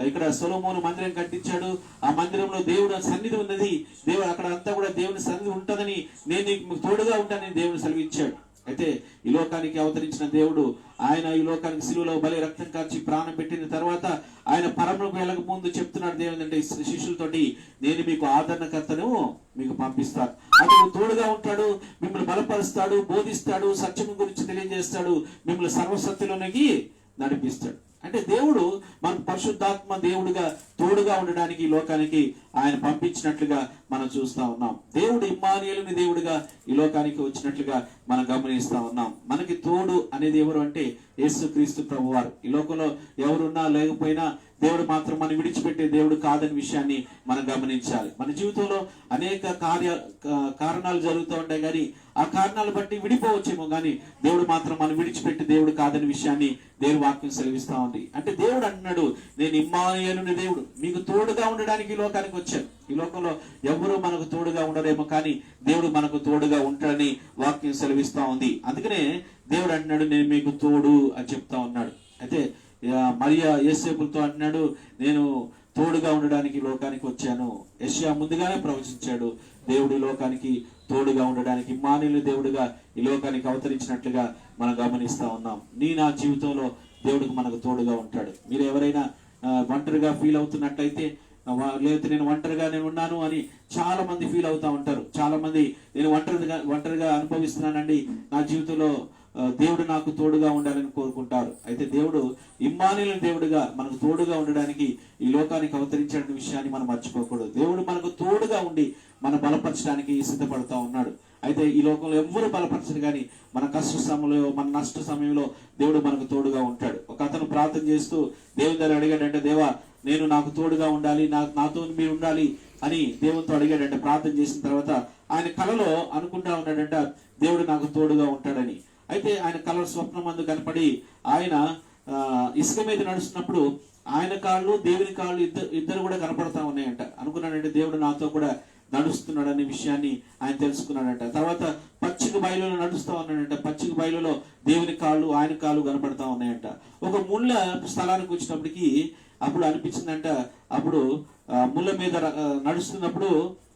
ఇక్కడ సొలొమోను మందిరం కట్టించాడు. ఆ మందిరంలో దేవుడు సన్నిధి ఉన్నది. దేవుడు అక్కడ అంతా కూడా దేవుని సన్నిధి ఉంటుందని, నేను నీకు తోడుగా ఉంటానని దేవుడు సెలవిచ్చాడు. అయితే ఈ లోకానికి అవతరించిన దేవుడు ఆయన ఈ లోకానికి సిలువలో బలి రక్తం కార్చి ప్రాణం పెట్టిన తర్వాత ఆయన పరములకు వెళ్ళక ముందు చెప్తున్నాడు దేవుడు అంటే శిష్యులతోటి, నేను మీకు ఆదరణకర్తను మీకు పంపిస్తాను, అతను తోడుగా ఉంటాడు, మిమ్మల్ని బలపరుస్తాడు, బోధిస్తాడు, సత్యం గురించి తెలియజేస్తాడు, మిమ్మల్ని సర్వసత్యంలోనికి నడిపిస్తాడు. అంటే దేవుడు మనకు పరిశుద్ధాత్మ దేవుడిగా తోడుగా ఉండడానికి ఈ లోకానికి ఆయన పంపించినట్లుగా మనం చూస్తా ఉన్నాం. దేవుడు ఇమ్మానుయేలుని దేవుడిగా ఈ లోకానికి వచ్చినట్లుగా మనం గమనిస్తా ఉన్నాం. మనకి తోడు అనేది ఎవరు అంటే యేసుక్రీస్తు ప్రభువారు. ఈ లోకంలో ఎవరున్నా లేకపోయినా దేవుడు మాత్రం మనం విడిచిపెట్టే దేవుడు కాదని విషయాన్ని మనం గమనించాలి. మన జీవితంలో అనేక కారణాలు జరుగుతూ ఉంటాయి, కానీ ఆ కారణాలు బట్టి విడిపోవచ్చేమో, కానీ దేవుడు మాత్రం మనం విడిచిపెట్టే దేవుడు కాదని విషయాన్ని దేవుడు వాక్యం సెలవిస్తా ఉంది. అంటే దేవుడు అంటున్నాడు, నేను ఇమ్మానుయేలుని దేవుడు మీకు తోడుగా ఉండడానికి ఈ లోకానికి వచ్చాను. ఈ లోకంలో ఎవరు మనకు తోడుగా ఉండరేమో, కానీ దేవుడు మనకు తోడుగా ఉంటాడని వాక్యం సెలవిస్తా ఉంది. అందుకనే దేవుడు అంటున్నాడు, నేను మీకు తోడు అని చెప్తా ఉన్నాడు. అయితే మరియా యేసేపులతో అంటున్నాడు, నేను తోడుగా ఉండడానికి లోకానికి వచ్చాను. యెషయా ముందుగానే ప్రవచించాడు, దేవుడి లోకానికి తోడుగా ఉండడానికి ఇమ్మానుయేలు దేవుడిగా ఈ లోకానికి అవతరించినట్లుగా మనం గమనిస్తా ఉన్నాం. నా జీవితంలో దేవుడికి మనకు తోడుగా ఉంటాడు. మీరు ఎవరైనా ఒంటరిగా ఫీల్ అవుతున్నట్లయితే, లేకపోతే నేను ఒంటరిగా నేను ఉన్నాను అని చాలా మంది ఫీల్ అవుతా ఉంటారు. చాలా మంది నేను ఒంటరిగా అనుభవిస్తున్నానండి, నా జీవితంలో దేవుడు నాకు తోడుగా ఉండాలని కోరుకుంటారు. అయితే దేవుడు ఇమ్మానుయేలు దేవుడిగా మనకు తోడుగా ఉండడానికి ఈ లోకానికి అవతరించిన విషయాన్ని మనం మర్చిపోకూడదు. దేవుడు మనకు తోడుగా ఉండి మనం బలపరచడానికి సిద్ధపడతా ఉన్నాడు. అయితే ఈ లోకంలో ఎవ్వరు బలపరచరు, కానీ మన కష్ట సమయంలో మన నష్ట సమయంలో దేవుడు మనకు తోడుగా ఉంటాడు. ఒక అతను ప్రార్థన చేస్తూ దేవుని దగ్గర అడిగాడంటే, దేవా నేను నాకు తోడుగా ఉండాలి, నాతో మీరు ఉండాలి అని దేవునితో అడిగాడంటే, ప్రార్థన చేసిన తర్వాత ఆయన కలలో అనుకుంటా ఉన్నాడంట, దేవుడు నాకు తోడుగా ఉంటాడని. అయితే ఆయన కళ స్వప్నం మందు కనపడి ఆయన ఇసుక మీద నడుస్తున్నప్పుడు ఆయన కాళ్ళు దేవుని కాళ్ళు ఇద్దరు కూడా కనపడతా ఉన్నాయంట. అనుకున్నాడంటే దేవుడు నాతో కూడా నడుస్తున్నాడు అనే విషయాన్ని ఆయన తెలుసుకున్నాడంట. తర్వాత పచ్చిక బయలులో నడుస్తా ఉన్నాడంట. పచ్చిక బయలులో దేవుని కాళ్ళు ఆయన కాళ్ళు కనపడతా ఉన్నాయంట. ఒక ముళ్ళ స్థలానికి వచ్చినప్పటికీ అప్పుడు అనిపించిందంట, అప్పుడు ముళ్ళ మీద నడుస్తున్నప్పుడు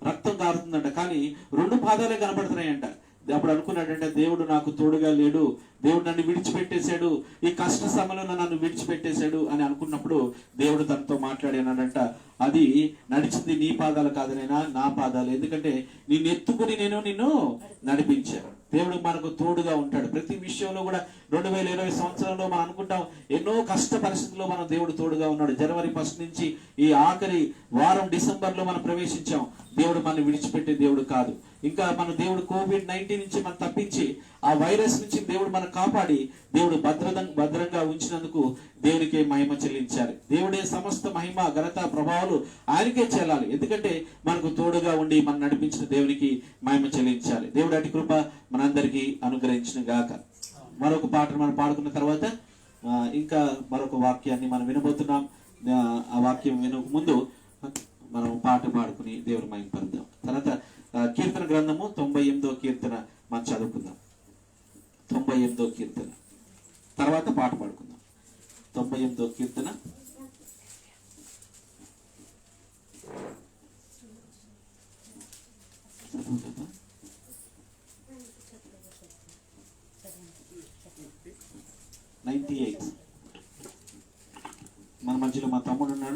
రక్తం కారుతుందంట, కానీ 2 పాదాలే కనపడుతున్నాయంట. అప్పుడు అనుకున్నాడంటే, దేవుడు నాకు తోడుగా లేడు, దేవుడు నన్ను విడిచిపెట్టేశాడు, ఈ కష్ట సమయంలో నన్ను విడిచిపెట్టేశాడు అని అనుకున్నప్పుడు దేవుడు తనతో మాట్లాడానంట, అది నడిచింది నీ పాదాలు కాదనైనా నా పాదాలు, ఎందుకంటే నిన్ను ఎత్తుకుని నేను నిన్ను నడిపించాను. దేవుడు మనకు తోడుగా ఉంటాడు ప్రతి విషయంలో కూడా. 2020 సంవత్సరంలో మనం అనుకుంటాం ఎన్నో కష్ట పరిస్థితుల్లో మనం దేవుడు తోడుగా ఉన్నాడు. జనవరి 1 నుంచి ఈ ఆఖరి వారం డిసెంబర్లో మనం ప్రవేశించాం. దేవుడు మనం విడిచిపెట్టే దేవుడు కాదు. ఇంకా మన దేవుడు COVID-19 నుంచి మనం తప్పించి ఆ వైరస్ నుంచి దేవుడు మనం కాపాడి దేవుడు భద్రంగా ఉంచినందుకు దేవుడికే మహిమ చెల్లించాలి. దేవుడే సమస్త మహిమ ఘనత ప్రభావాలు ఆయనకే చెల్లాలి. ఎందుకంటే మనకు తోడుగా ఉండి మనం నడిపించిన దేవునికి మహిమ చెల్లించాలి. దేవుడు అటు కృప మనందరికీ అనుగ్రహించిన గాక. మరొక పాటను మనం పాడుకున్న తర్వాత ఇంకా మరొక వాక్యాన్ని మనం వినబోతున్నాం. ఆ వాక్యం వినక ముందు మనం పాట పాడుకుని దేవుని మహిమ పరుద్దాం. తర్వాత కీర్తన గ్రంథము 98వ కీర్తన మనం చదువుకుందాం. 98వ కీర్తన తర్వాత పాట పాడుకుందాం. 98వ కీర్తన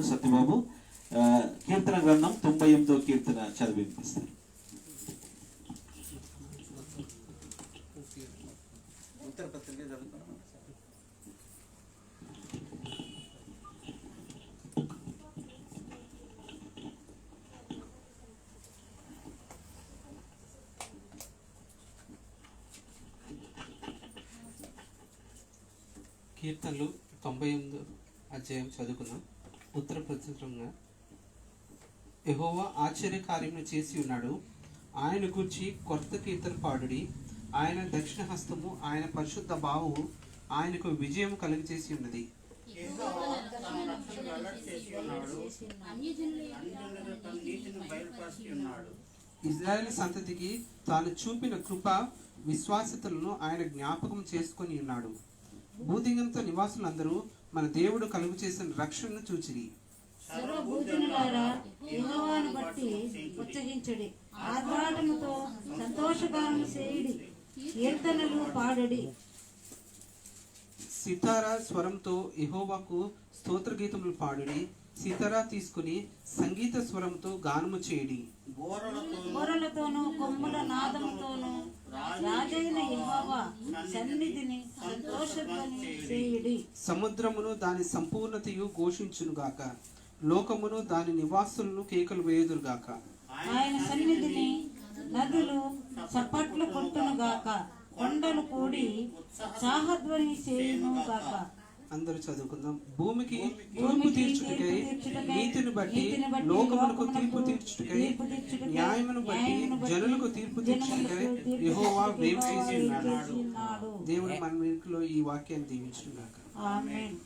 సత్యబాబు కీర్తన గ్రంథం 98వ కీర్తన చదివి వినిపిస్తారు. కీర్తనలు 98 అధ్యాయం చదువుకున్నాం. ఉత్తర ప్రచురంగా యెహోవా ఆశ్చర్యకార్యములు చేసి ఉన్నాడు, ఆయన గూర్చి కొత్త కీర్తన పాడుడి. ఆయన దక్షిణ హస్తము, ఆయన పరిశుద్ధ భావము ఆయనకు విజయం కలుగజేసి ఉన్నది. ఇజ్రాయేల్ సంతతికి తాను చూపిన కృప విశ్వాసతలను ఆయన జ్ఞాపకం చేసుకొని ఉన్నాడు. భూదిగంత నివాసులందరూ మన దేవుడు కలుగు చేసిన రక్షణను చూచిరి. సర్వభూజనులారా యెహోవాను బట్టి ఉత్సహించుడి, ఆర్భాటముతో సంతోషగానం చేయుడి, కీర్తనలు పాడుడి. సితారా స్వరంతో యెహోవాకు స్తోత్ర గీతములు పాడుడి. సితారా తీసుకుని సంగీత స్వరంతో గానము చేయుడి. బూరలతోనూ కొమ్ముల నాదముతోనూ రాజైన యెహోవా సన్నిధిని సంతోషధ్వని చేయుడి. సముద్రమును దాని సంపూర్ణతయు ఘోషించునుగాక, లోకమును దాని నివాసులను కేకలు వేయుదురుగాక. ఆయన సన్నిధిని నదులు చప్పట్లు కొట్టునుగాక, కొండలు కూడి ఉత్సాహధ్వని చేయునుగాక. అందరూ చదువుకుందాం. భూమికి తీర్పు తీర్చుటకై, నీతిని బట్టి లోకమునకు తీర్పు తీర్చుటకై, న్యాయమును బట్టి జనులకు తీర్పు తీర్చుటకై యెహోవా వేం చేసి ఉన్నాడు. దేవుడు మన మీదలో ఈ వాక్యాన్ని దీవించుగాక. ఆమేన్.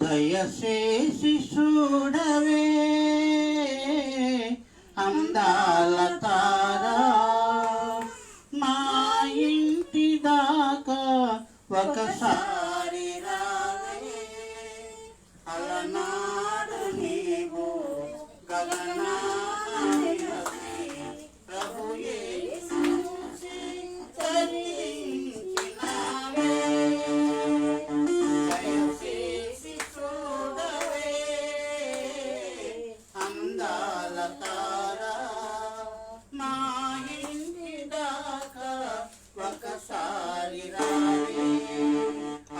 దయచేసి చూడవే అందాల తారా, మా ఇంటి దాకా ఒకసారి రావే. అలనాడు నీవు గగనాన్ని ప్రభు యేసు తరించినావే. దయచేసి చూడవే అందాల తారా, మా ఇంటి దాకా ఒకసారి రావే.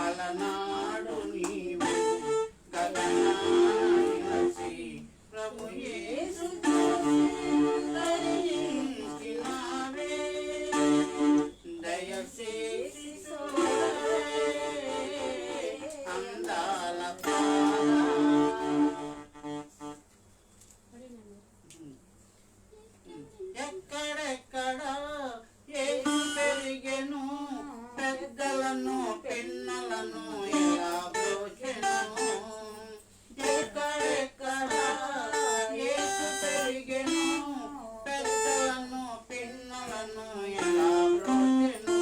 అలనాడు నీవు గగనాన్ని హసి ప్రభు యేసు తరించినావే. దయచేసి చూడవే అందాల తారా. ఎక్కడెక్కడ ఏసు పెరిగెను, పెద్దలను పిన్నలను ఎలా బ్రోచెను. ఎక్కడెక్కడ ఏసు పెరిగెను, పెద్దలను పిన్నలను ఎలా బ్రోచెను.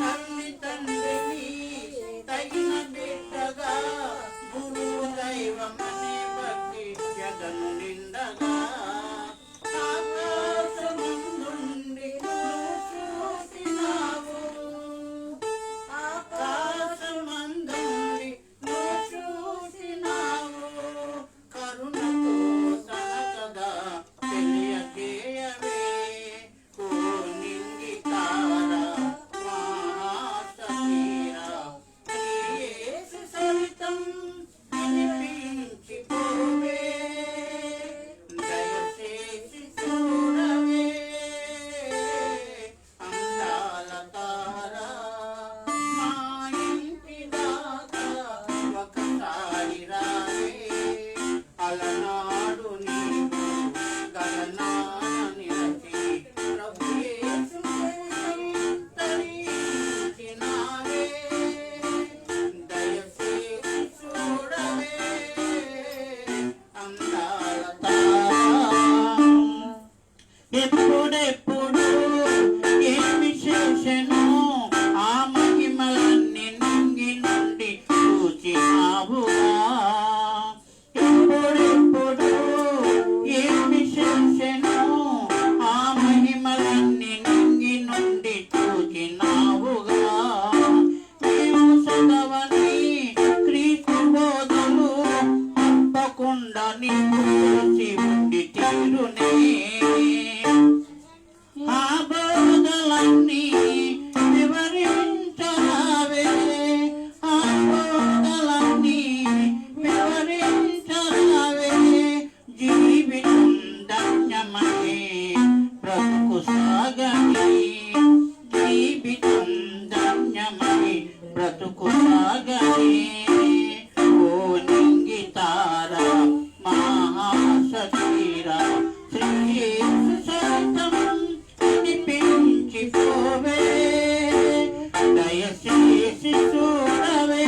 తల్లి తండ్రికి తగిన బిడ్డగా, గురువు దైవమనే భక్తి జగను నిండగా. ఆకాశమందుండి చూసినావు, ఆకాశమందు బ్రతుకు సాగనే ఓ నింగితార మహాసతీరా శ్రీయేసు సైతం వినిపించిపోవే దయచేసి చూడవే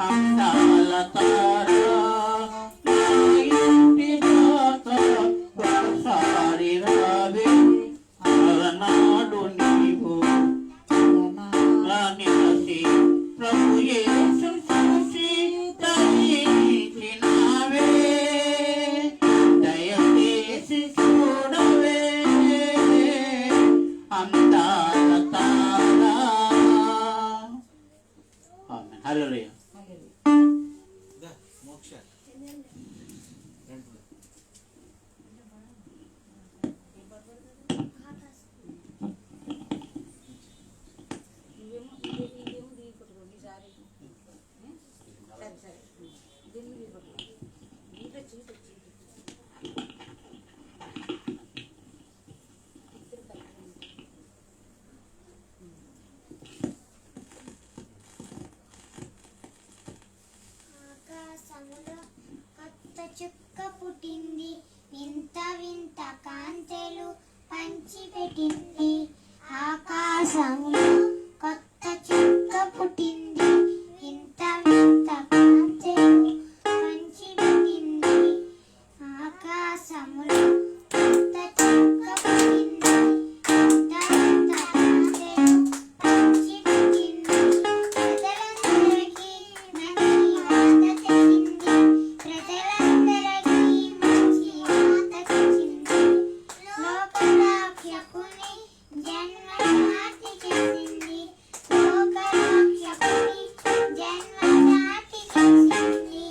అందాల తార నా ఇంటి దాకా ఒకసారి రావే అలనాడు నీవు నిలసి ప్రభు యేసు చూసి దయించినావే దయచేసి చూడవే అందాల తార. ఆమేన్. హల్లెలూయా. మోక్ష ఆకాశములో కొత్త చుక్క పుట్టింది, వింత వింత కాంతెలు పంచిపెట్టింది. ఆకాశములో కొత్త చుక్క పుట్టింది, వింత వింత కాంతెలు పంచిపెట్టింది. ఆకాశములో కొత్త చుక్క పుట్టింది, వింత వింత కాంతెలు పంచిపెట్టింది. ప్రజలందరికీ మంచి వాత తెచ్చింది, ప్రజలందరికీ మంచి వాత తెచ్చింది. లోకరక్షకుని జన్మనాటి చేసింది, లోకరక్షకుని జన్మనాటి చేసింది.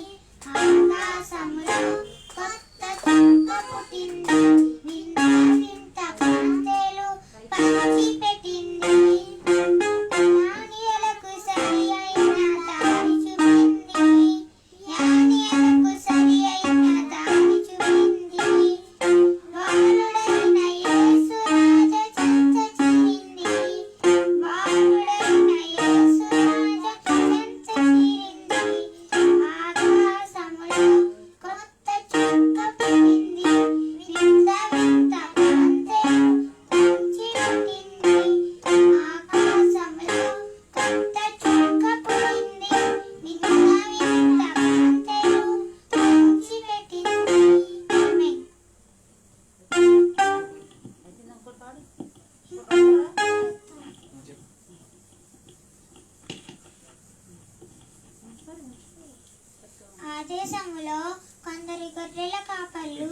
ఆకాశములో కొత్త చుక్క పుట్టింది, వింత వింత కాంతెలు పంచిపెట్టింది. యానియలకు సరి అయిన దారి చూపింది, యానియలకు సరి అయిన దారి చూపింది. బాలుడైన యేసు రాజ చెంత చేరింది, బాలుడైన యేసు రాజ చెంత చేరింది. ఆకాశములో కొత్త చుక్క పుట్టింది, వింత వింత కాంతెలు పంచిపెట్టింది. ఆకాశములో కొత్త చుక్క పుట్టింది, వింత వింత కాంతెలు పంచిపెట్టింది. ఆమేన్. ఆ దేశములో కొందరి గొర్రెల కాపర్లు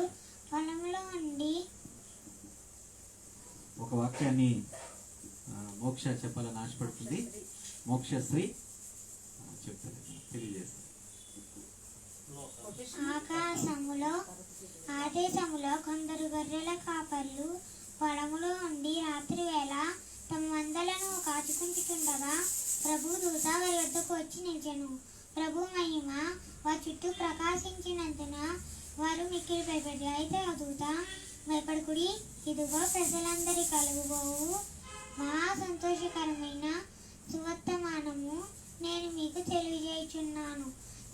పొలంలో ఉండి ఒక వాక్యాన్ని మోక్ష చెప్పాలని ఆశపడుతుంది. మోక్షశ్రీ చెప్తారు, తెలియజేస్తారు. ఆ దేశములో కొందరు గొర్రెల కాపర్లు పొలములో ఉండి రాత్రి వేళ తమ మందలను కాచుకుంటుండగా ప్రభు దూత వారి వద్దకు వచ్చి నిలిచెను. ప్రభు మహిమ వారి చుట్టూ ప్రకాశించినందున వారు మిక్కిలి భయపడి. అయితే ఆ దూత, భయపడకుడి, ఇదిగో ప్రజలందరి కలుగుబోవు మహా సంతోషకరమైన సువర్తమానము నేను మీకు తెలియజేయుచున్నాను.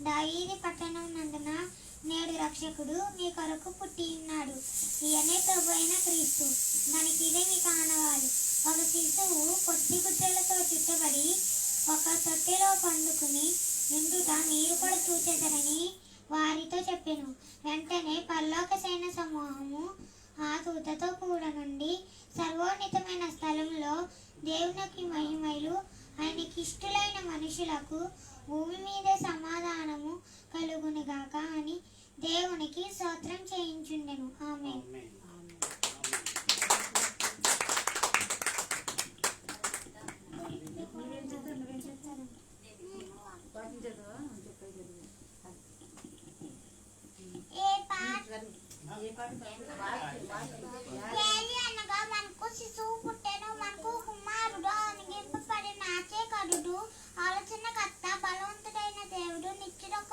దావీదు పట్టణం నందున నేడు రక్షకుడు మీ కొరకు పుట్టి ఉన్నాడు. ఈయనే ప్రభు అయిన క్రీస్తు. మనకి ఇదే మీకు ఆనవాలు. ఒక శిశువు పొట్టి గుడ్డలతో చుట్టబడి ఒక తొట్టెలో పండుకుని నిండుట మీరు కూడా చూచెదరని వారితో చెప్పెను. వెంటనే పరలోక సైన్య సమూహము ఆ దూతతో కూడా నుండి సర్వోన్నతమైన స్థలంలో దేవునికి మహిమలు, ఆయనకి ఇష్టలైన మనుషులకు భూమి మీదే సమాధానము కలుగునుగాక అని దేవునికి స్తోత్రం చేయించుండెను. ఆమేన్. ఏలి అనగా మనకు శిశువు పుట్టెను, మనకు కుమారుడు అనుగింపబడి నాచే కరుడు, ఆలోచనకర్త, బలవంతుడైన దేవుడు, నిత్యుడొక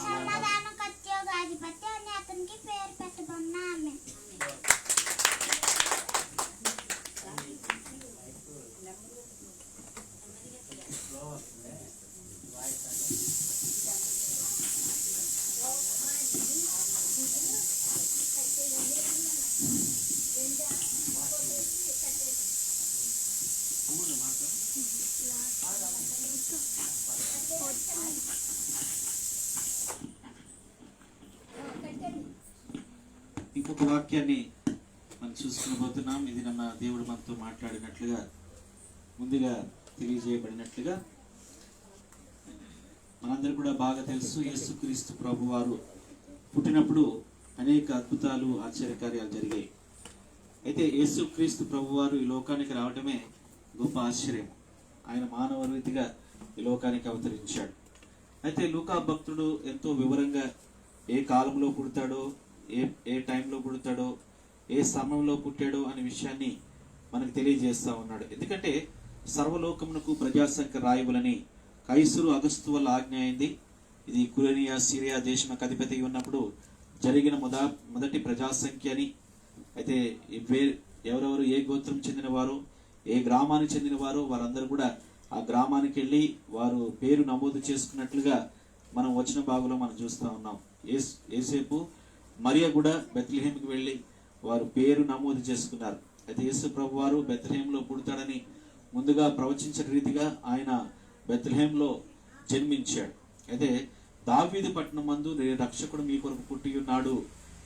సమాధానకర్తయోగాధిపతి అని అతనికి పేరు పెట్టబడిన. ఆమె ఇంకొక వాక్యాన్ని మనం చూసుకునబోతున్నాం. ఇది మన దేవుడు మనతో మాట్లాడినట్లుగా ముందుగా తెలియజేయబడినట్లుగా మనందరూ కూడా బాగా తెలుసు. యేసుక్రీస్తు ప్రభు వారు పుట్టినప్పుడు అనేక అద్భుతాలు ఆశ్చర్యకార్యాలు జరిగాయి. అయితే యేసుక్రీస్తు ప్రభు వారు ఈ లోకానికి రావడమే గొప్ప ఆశ్చర్యం. ఆయన మానవ రీతిగా ఈ లోకానికి అవతరించాడు. అయితే లూకా భక్తుడు ఎంతో వివరంగా ఏ కాలంలో పుడతాడో, ఏ టైంలో పుడతాడో, ఏ సమయంలో పుట్టాడో అనే విషయాన్ని మనకు తెలియజేస్తా ఉన్నాడు. ఎందుకంటే సర్వలోకమునకు ప్రజాసంఖ్య రాయవలని కైసరు అగస్తు వల్ల ఆజ్ఞ అయింది. ఇది కురేనియా సిరియా దేశంకు అధిపతి ఉన్నప్పుడు జరిగిన మొదటి ప్రజాసంఖ్య అని. అయితే ఎవరెవరు ఏ గోత్రం చెందిన వారు, ఏ గ్రామానికి చెందిన వారు, వారందరూ కూడా ఆ గ్రామానికి వెళ్ళి వారు పేరు నమోదు చేసుకున్నట్లుగా మనం వచ్చిన భాగంలో మనం చూస్తూ ఉన్నాం. ఏసేపు మరియ కూడా బెత్లెహేంకి వెళ్ళి వారు పేరు నమోదు చేసుకున్నారు. అయితే యేసు ప్రభు వారు బెత్లెహేంలో పుడతాడని ముందుగా ప్రవచించిన రీతిగా ఆయన బెత్లెహేంలో జన్మించాడు. అయితే దావీదు పట్టణం మందు రక్షకుడు మీ కొరకు పుట్టి ఉన్నాడు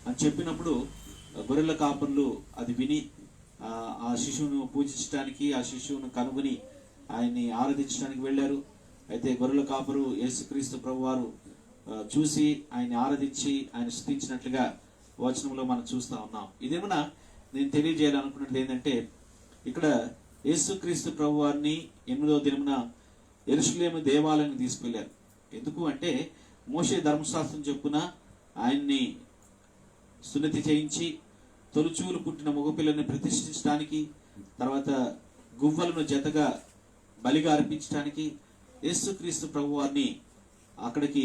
అని చెప్పినప్పుడు గొర్రెల కాపర్లు అది విని ఆ శిశువును పూజించడానికి, ఆ శిశువును కనుగొని ఆయన్ని ఆరాధించడానికి వెళ్ళారు. అయితే గొర్రెల కాపరు యేసుక్రీస్తు ప్రభు వారు చూసి ఆయన్ని ఆరాధించి ఆయన స్తుతించినట్లుగా వచనంలో మనం చూస్తా ఉన్నాం. ఇదేమన్నా నేను తెలియజేయాలనుకున్నది ఏంటంటే, ఇక్కడ యేసుక్రీస్తు ప్రభు వారిని 8వ దినమున యెరూషలేము దేవాలయానికి తీసుకెళ్లారు. ఎందుకు అంటే మోషే ధర్మశాస్త్రం చొప్పున ఆయన్ని సున్నతి చేయించి తొలిచూలు పుట్టిన మగపిల్లని ప్రతిష్ఠించడానికి, తర్వాత గువ్వలను జతగా బలిగా అర్పించడానికి యేసుక్రీస్తు ప్రభు వారిని అక్కడికి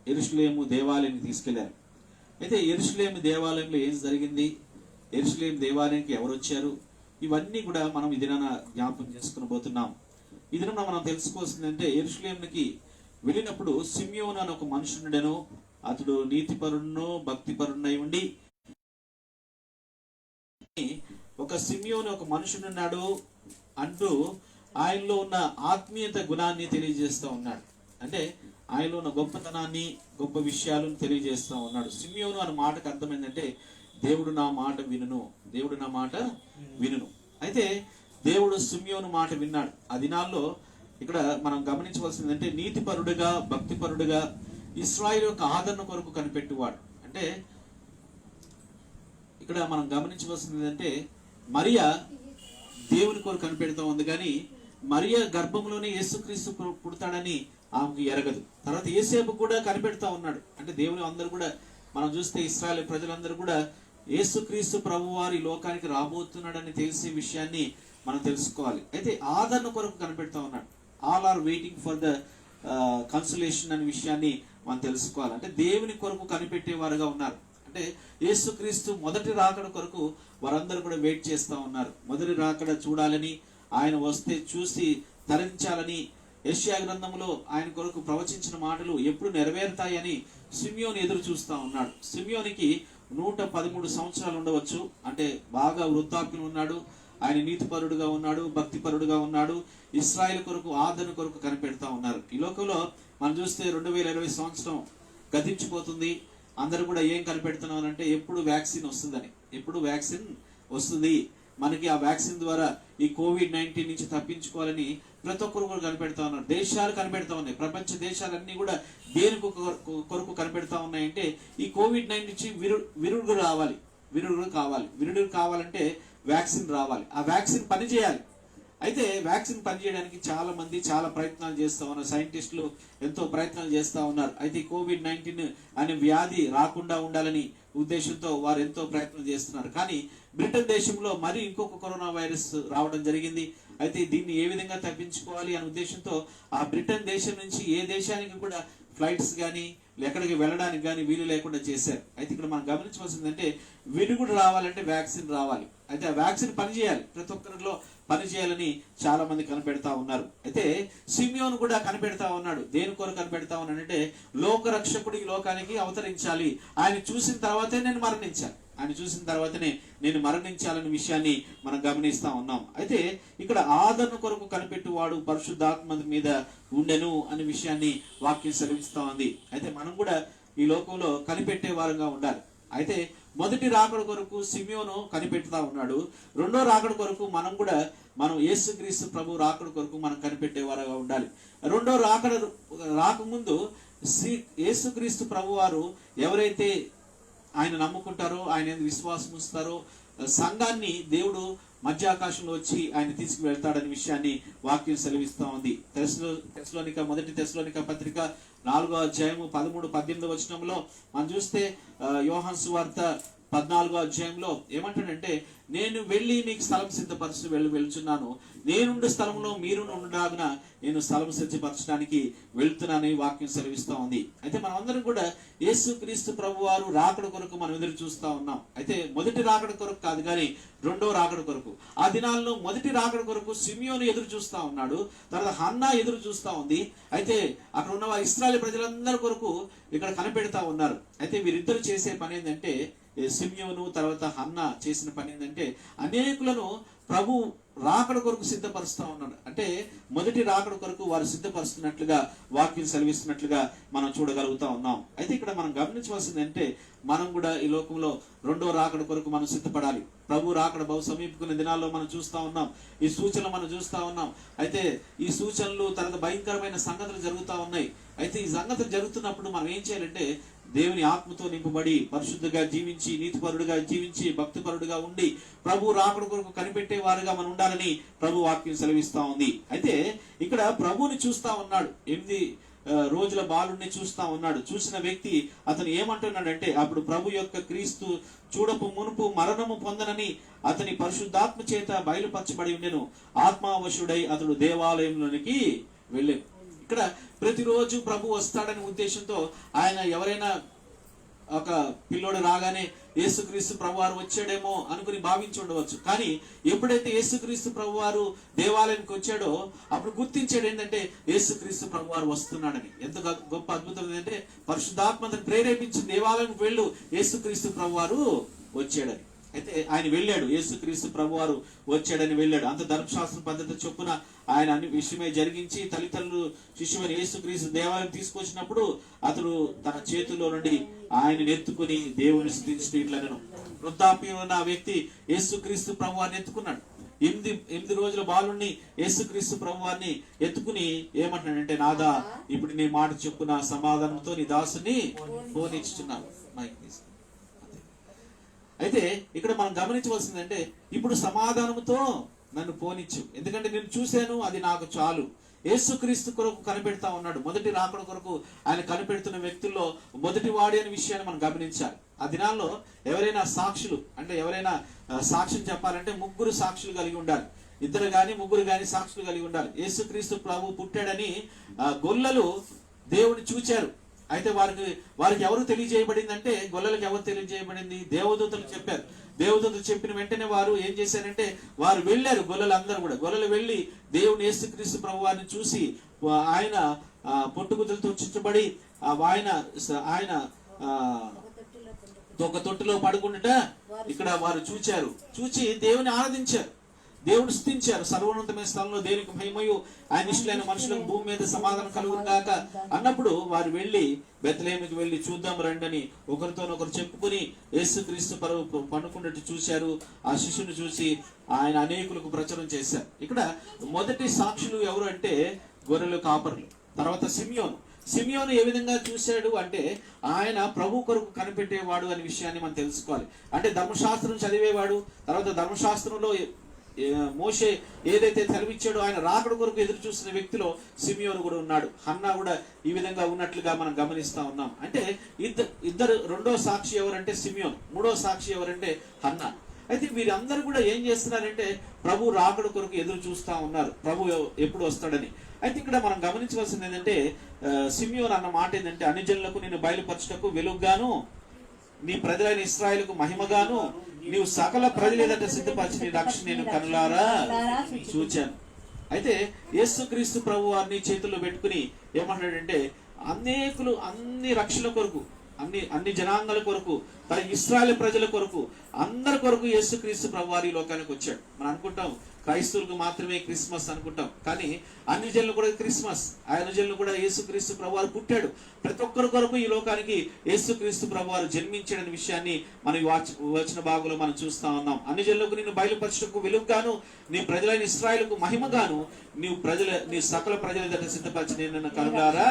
యెరూషలేము దేవాలయానికి తీసుకెళ్లారు. అయితే యెరూషలేము దేవాలయంలో ఏం జరిగింది, యెరూషలేము దేవాలయానికి ఎవరు వచ్చారు, ఇవన్నీ కూడా మనం ఈ దినాన జ్ఞాపకం చేసుకుని పోతున్నాం. ఈ దినం మనం తెలుసుకోవాల్సిందంటే, యెరూషలేముకి వెళ్ళినప్పుడు సిమియోను అని ఒక మనుషునుడను, అతడు నీతిపరుడును భక్తిపరుడై ఉండి, ఒక సిమియోను ఒక మనుషునున్నాడు అంటూ ఆయనలో ఉన్న ఆత్మీయత గుణాన్ని తెలియజేస్తూ ఉన్నాడు. అంటే ఆయనలో ఉన్న గొప్పతనాన్ని, గొప్ప విషయాలను తెలియజేస్తూ ఉన్నాడు. సిమియోను అనే మాటకు అర్థం ఏంటంటే, దేవుడు నా మాట వినును, దేవుడు నా మాట వినును. అయితే దేవుడు సిమియోను మాట విన్నాడు. ఆ దినాల్లో ఇక్కడ మనం గమనించవలసిందంటే, నీతిపరుడుగా భక్తిపరుడుగా ఇశ్రాయేలు యొక్క ఆదరణ కొరకు కనిపెట్టువాడు. అంటే ఇక్కడ మనం గమనించవలసింది ఏంటంటే, మరియా దేవుని కొరకు కనిపెడుతూ ఉంది, కానీ మరియా గర్భంలోనే యేసుక్రీస్తు పుడతాడని ఆమెకు ఎరగదు. తర్వాత యేసేపు కూడా కనిపెడుతూ ఉన్నాడు. అంటే దేవుని అందరూ కూడా మనం చూస్తే ఇశ్రాయేలు ప్రజలందరూ కూడా యేసుక్రీస్తు ప్రభు వారి లోకానికి రాబోతున్నాడని తెలిసే విషయాన్ని మనం తెలుసుకోవాలి. అయితే ఆదరణ కొరకు కనిపెడుతూ ఉన్నాడు. All are waiting for the consolation అనే విషయాన్ని మనం తెలుసుకోవాలి. అంటే దేవుని కొరకు కనిపెట్టేవారుగా ఉన్నారు. అంటే యేసుక్రీస్తు మొదటి రాకడ కొరకు వారందరూ కూడా వెయిట్ చేస్తూ ఉన్నారు. మొదటి రాకడ చూడాలని, ఆయన వస్తే చూసి తరించాలని యెషయా గ్రంథంలో ఆయన కొరకు ప్రవచించిన మాటలు ఎప్పుడు నెరవేరుతాయని సిమియోను ఎదురు చూస్తా ఉన్నాడు. సిమియోనికి 113 సంవత్సరాలు ఉండవచ్చు. అంటే బాగా వృద్ధాప్యం ఉన్నాడు. ఆయన నీతిపరుడుగా ఉన్నాడు, భక్తిపరుడుగా ఉన్నాడు. ఇశ్రాయేలు కొరకు ఆదరణ కొరకు కనిపెడతా ఉన్నారు. ఈ లోకంలో మనం చూస్తే 2020 సంవత్సరం గతించిపోతుంది. అందరూ కూడా ఏం కనిపెడుతున్నాం అంటే, ఎప్పుడు వ్యాక్సిన్ వస్తుందని, ఎప్పుడు వ్యాక్సిన్ వస్తుంది, మనకి ఆ వ్యాక్సిన్ ద్వారా ఈ కోవిడ్-19 నుంచి తప్పించుకోవాలని ప్రతి ఒక్కరు కూడా కనిపెడతా ఉన్నారు. దేశాలు కనిపెడతా ఉన్నాయి. ప్రపంచ దేశాలన్నీ కూడా దేని కొరకు కనిపెడతా ఉన్నాయంటే, ఈ కోవిడ్-19 నుంచి విరుడు రావాలి, విరుడు కావాలంటే వ్యాక్సిన్ రావాలి, ఆ వ్యాక్సిన్ పనిచేయాలి. అయితే వ్యాక్సిన్ పనిచేయడానికి చాలా మంది చాలా ప్రయత్నాలు చేస్తూ ఉన్నారు. సైంటిస్టులు ఎంతో ప్రయత్నాలు చేస్తూ ఉన్నారు. అయితే కోవిడ్-19 అనే వ్యాధి రాకుండా ఉండాలని ఉద్దేశంతో వారు ఎంతో ప్రయత్నం చేస్తున్నారు. కానీ బ్రిటన్ దేశంలో మరి ఇంకొక కరోనా వైరస్ రావడం జరిగింది. అయితే దీన్ని ఏ విధంగా తప్పించుకోవాలి అనే ఉద్దేశంతో ఆ బ్రిటన్ దేశం నుంచి ఏ దేశానికి కూడా ఫ్లైట్స్ కానీ ఎక్కడికి వెళ్ళడానికి కానీ వీలు లేకుండా చేశారు. అయితే ఇక్కడ మనం గమనించవలసిందంటే, విరుగుడు రావాలంటే వ్యాక్సిన్ రావాలి. అయితే ఆ వ్యాక్సిన్ పనిచేయాలి, ప్రతి ఒక్కరిలో పనిచేయాలని చాలా మంది కనిపెడతా ఉన్నారు. అయితే సిమియోను కూడా కనిపెడతా ఉన్నాడు. దేని కొరకు కనిపెడతా ఉన్నాడంటే, లోక రక్షకుడు ఈ లోకానికి అవతరించాలి, ఆయన చూసిన తర్వాతే నేను మరణించాలి. ఆయన చూసిన తర్వాతనే నేను మరణించాలనే విషయాన్ని మనం గమనిస్తా ఉన్నాం. అయితే ఇక్కడ ఆదరణ కొరకు కనిపెట్టువాడు పరిశుద్ధాత్మ మీద ఉండెను అనే విషయాన్ని వాక్యం సెలవిస్తా ఉంది. అయితే మనం కూడా ఈ లోకంలో కనిపెట్టే వారంగా ఉండాలి. అయితే మొదటి రాకడ కొరకు సిమియోను కనిపెట్టుతా ఉన్నాడు. రెండో రాకడ కొరకు మనం యేసుక్రీస్తు ప్రభు రాకడ కొరకు మనం కనిపెట్టే వారుగా ఉండాలి. రెండో రాకడ రాకముందు యేసుక్రీస్తు ప్రభు వారు ఎవరైతే ఆయన నమ్ముకుంటారో, ఆయన విశ్వాసం ఉంచుతారో సంఘాన్ని దేవుడు మధ్యాకాశంలో వచ్చి ఆయన తీసుకువెళ్తాడనే విషయాన్ని వాక్యం సెలవిస్తా ఉంది. మొదటి తెస్సలోనిక పత్రిక 4వ అధ్యాయము 13-18 వచనంలో మనం చూస్తే యోహాను సువార్త 14వ అధ్యాయంలో ఏమంటాడంటే, నేను వెళ్ళి మీకు స్థలం సిద్ధపరచు వెళ్తున్నాను, నేనుండే స్థలంలో మీరు ఉండడాగున నేను స్థలం సిద్ధపరచడానికి వెళ్తున్నానని వాక్యం సెలవిస్తా ఉంది. అయితే మనం అందరం కూడా యేసుక్రీస్తు ప్రభు వారు రాకడ కొరకు మనం ఎదురు చూస్తా ఉన్నాం. అయితే మొదటి రాకడ కొరకు కాదు కానీ రెండో రాకడ కొరకు. ఆ దినాల్లో మొదటి రాకడ కొరకు సిమియోను ఎదురు చూస్తా ఉన్నాడు, తర్వాత హన్నా ఎదురు చూస్తా ఉంది. అయితే అక్కడ ఉన్న ఇశ్రాయేలు ప్రజలందరి కొరకు ఇక్కడ కనిపెడతా ఉన్నారు. అయితే వీరిద్దరు చేసే పని ఏంటంటే, సిమియోను తర్వాత హన్నా చేసిన పని ఏంటంటే అనేకులను ప్రభు రాకడ కొరకు సిద్ధపరుస్తా ఉన్నాడు. అంటే మొదటి రాకడ కొరకు వారు సిద్ధపరుస్తున్నట్లుగా వాక్యం సెలవిస్తున్నట్లుగా మనం చూడగలుగుతా ఉన్నాం. అయితే ఇక్కడ మనం గమనించవలసింది అంటే, మనం కూడా ఈ లోకంలో రెండో రాకడ కొరకు మనం సిద్ధపడాలి. ప్రభు రాకడ బహు సమీపుకున్న దినాల్లో మనం చూస్తా ఉన్నాం. ఈ సూచనలు మనం చూస్తా ఉన్నాం. అయితే ఈ సూచనలు తర్వాత భయంకరమైన సంగతులు జరుగుతూ ఉన్నాయి. అయితే ఈ సంగతులు జరుగుతున్నప్పుడు మనం ఏం చేయాలంటే, దేవుని ఆత్మతో నింపబడి పరిశుద్ధంగా జీవించి, నీతిపరుడుగా జీవించి, భక్తిపరుడుగా ఉండి ప్రభు రాకడ కొరకు కనిపెట్టే వారుగా మనం ఉండాలని ప్రభు వాక్యం సెలవిస్తా ఉంది. అయితే ఇక్కడ ప్రభుని చూస్తా ఉన్నాడు, 8 రోజుల బాలుడిని చూస్తా ఉన్నాడు. చూసిన వ్యక్తి అతను ఏమంటున్నాడంటే, అప్పుడు ప్రభు యొక్క క్రీస్తు చూడపు మునుపు మరణము పొందనని అతని పరిశుద్ధాత్మ చేత బయలుపరచబడి ఉండెను, ఆత్మావశుడై అతడు దేవాలయంలోనికి వెళ్ళాను. ఇక్కడ ప్రతిరోజు ప్రభు వస్తాడనే ఉద్దేశంతో ఆయన ఎవరైనా ఒక పిల్లోడు రాగానే యేసుక్రీస్తు ప్రభువారు వచ్చాడేమో అనుకుని భావించి ఉండవచ్చు. కానీ ఎప్పుడైతే యేసుక్రీస్తు ప్రభువారు దేవాలయానికి వచ్చాడో అప్పుడు గుర్తించాడు ఏంటంటే యేసుక్రీస్తు ప్రభువారు వస్తున్నాడని. ఎంత గొప్ప అద్భుతం ఏంటంటే, పరిశుద్ధాత్మను ప్రేరేపించి దేవాలయానికి వెళ్ళు, యేసుక్రీస్తు ప్రభువారు వచ్చాడని. అయితే ఆయన వెళ్ళాడు, యేసుక్రీస్తు ప్రభువారు వచ్చాడని వెళ్ళాడు. అంత ధర్మశాస్త్ర పద్ధతి చొప్పున ఆయన అన్ని విషయమే జరిగించి తల్లిదండ్రులు శిష్యుని యేసుక్రీస్తు దేవాలయం తీసుకొచ్చినప్పుడు అతడు తన చేతుల్లో నుండి ఆయన ఎత్తుకుని దేవుని స్తుతించి ఇట్లనెను. వృద్ధాప్యం ఉన్న ఆ వ్యక్తి యేసుక్రీస్తు ప్రభువారిని ఎత్తుకున్నాడు. 8 రోజుల బాలుణ్ణి యేసుక్రీస్తు ప్రభువారిని ఎత్తుకుని ఏమంటున్నాడంటే, నాదా ఇప్పుడు నీ మాట చెప్పున సమాధానంతో నీ దాసుని పోనిచ్చుచున్నాను. అయితే ఇక్కడ మనం గమనించవలసిందంటే, ఇప్పుడు సమాధానంతో నన్ను పోనిచ్చు, ఎందుకంటే నేను చూశాను, అది నాకు చాలు. యేసుక్రీస్తు కొరకు కనిపెడతా ఉన్నాడు. మొదటి రాకడ కొరకు ఆయన కనిపెడుతున్న వ్యక్తుల్లో మొదటి వాడి అనే విషయాన్ని మనం గమనించాలి. ఆ దినాల్లో ఎవరైనా సాక్షులు అంటే ఎవరైనా సాక్ష్యం చెప్పాలంటే 3 సాక్షులు కలిగి ఉండాలి. 2 గాని 3 గాని సాక్షులు కలిగి ఉండాలి. యేసుక్రీస్తు ప్రభు పుట్టాడని గొల్లలు దేవుని చూచారు. అయితే వారికి ఎవరు తెలియజేయబడిందంటే, గొల్లలకు ఎవరు తెలియజేయబడింది? దేవదూతలు చెప్పారు. దేవదూతలు చెప్పిన వెంటనే వారు ఏం చేశారంటే, వారు వెళ్ళారు. గొల్లలు వెళ్ళి దేవుని యేసుక్రీస్తు ప్రభువారిని చూసి ఆయన పొట్టుగుతులతో చుట్టబడి ఆయన ఒక తొట్టులో పడుకుంట ఇక్కడ వారు చూచి దేవుని ఆరాధించారు, దేవుడు స్తుతించారు. సర్వోన్నతమైన స్థలంలో దేవునికి మహిమయు ఆయన ఇష్టలైన మనుషులకు భూమి మీద సమాధానం కలుగును గాక అన్నప్పుడు వారు వెళ్ళి బెత్లెహేముకి వెళ్ళి చూద్దాం రండని ఒకరితోనొకరు చెప్పుకుని యేసుక్రీస్తు ప్రభు పండుకున్నట్టు చూశారు. ఆ శిశువుని చూసి ఆయన అనేకులకు ప్రచారం చేశారు. ఇక్కడ మొదటి సాక్షులు ఎవరు అంటే గొర్రెలు కాపరులు. తర్వాత సిమియోను ఏ విధంగా చూశాడు అంటే, ఆయన ప్రభు కొరకు కనిపెట్టేవాడు అనే విషయాన్ని మనం తెలుసుకోవాలి. అంటే ధర్మశాస్త్రం చదివేవాడు, తర్వాత ధర్మశాస్త్రంలో మోషే ఏదైతే సెలవిచ్చాడో ఆయన రాకడ కొరకు ఎదురు చూసిన వ్యక్తిలో సిమియోను కూడా ఉన్నాడు. హన్నా కూడా ఈ విధంగా ఉన్నట్లుగా మనం గమనిస్తా ఉన్నాం. అంటే ఇద్దరు రెండో సాక్షి ఎవరంటే సిమియోను, మూడో సాక్షి ఎవరంటే హన్నా. అయితే వీరందరూ కూడా ఏం చేస్తున్నారంటే ప్రభు రాకడ కొరకు ఎదురు చూస్తా ఉన్నారు, ప్రభు ఎప్పుడు వస్తాడని. అయితే ఇక్కడ మనం గమనించవలసింది ఏంటంటే, సిమియోను అన్న మాట ఏంటంటే, అన్యజనులకు నేను బయలుపరచుటకు వెలుగుగాను, నీ ప్రజలైన ఇశ్రాయేలుకు మహిమగాను నీవు సకల ప్రజల ఎదుట సిద్ధపరిచి నీ రక్షణ నేను కనులారా చూచాను. అయితే యేసుక్రీస్తు ప్రభు వారిని చేతుల్లో పెట్టుకుని ఏమంటాడంటే, అన్ని రక్షణ కొరకు అన్ని జనాంగాల కొరకు, తన ఇశ్రాయేలు ప్రజల కొరకు, అందరి కొరకు యేసుక్రీస్తు ప్రభువారు ఈ లోకానికి వచ్చాడు. మనం అనుకుంటాం క్రైస్తవులకు మాత్రమే క్రిస్మస్ అనుకుంటాం, కానీ అన్ని జనులు కూడా క్రిస్మస్, ఆయన జనులు కూడా యేసుక్రీస్తు ప్రభువారు పుట్టాడు. ప్రతి ఒక్కరి కొరకు ఈ లోకానికి యేసుక్రీస్తు ప్రభువారు జన్మించాడనే విషయాన్ని మనం వచన భాగంలో మనం చూస్తా ఉన్నాం. అన్ని జనులకు నిన్ను బయలుపరచుటకు వెలుగుగాను, నీ ప్రజలైన ఇశ్రాయేలుకు మహిమగాను, నీ సకల ప్రజల దగ్గర సిద్ధపరిచి నేను కనులారా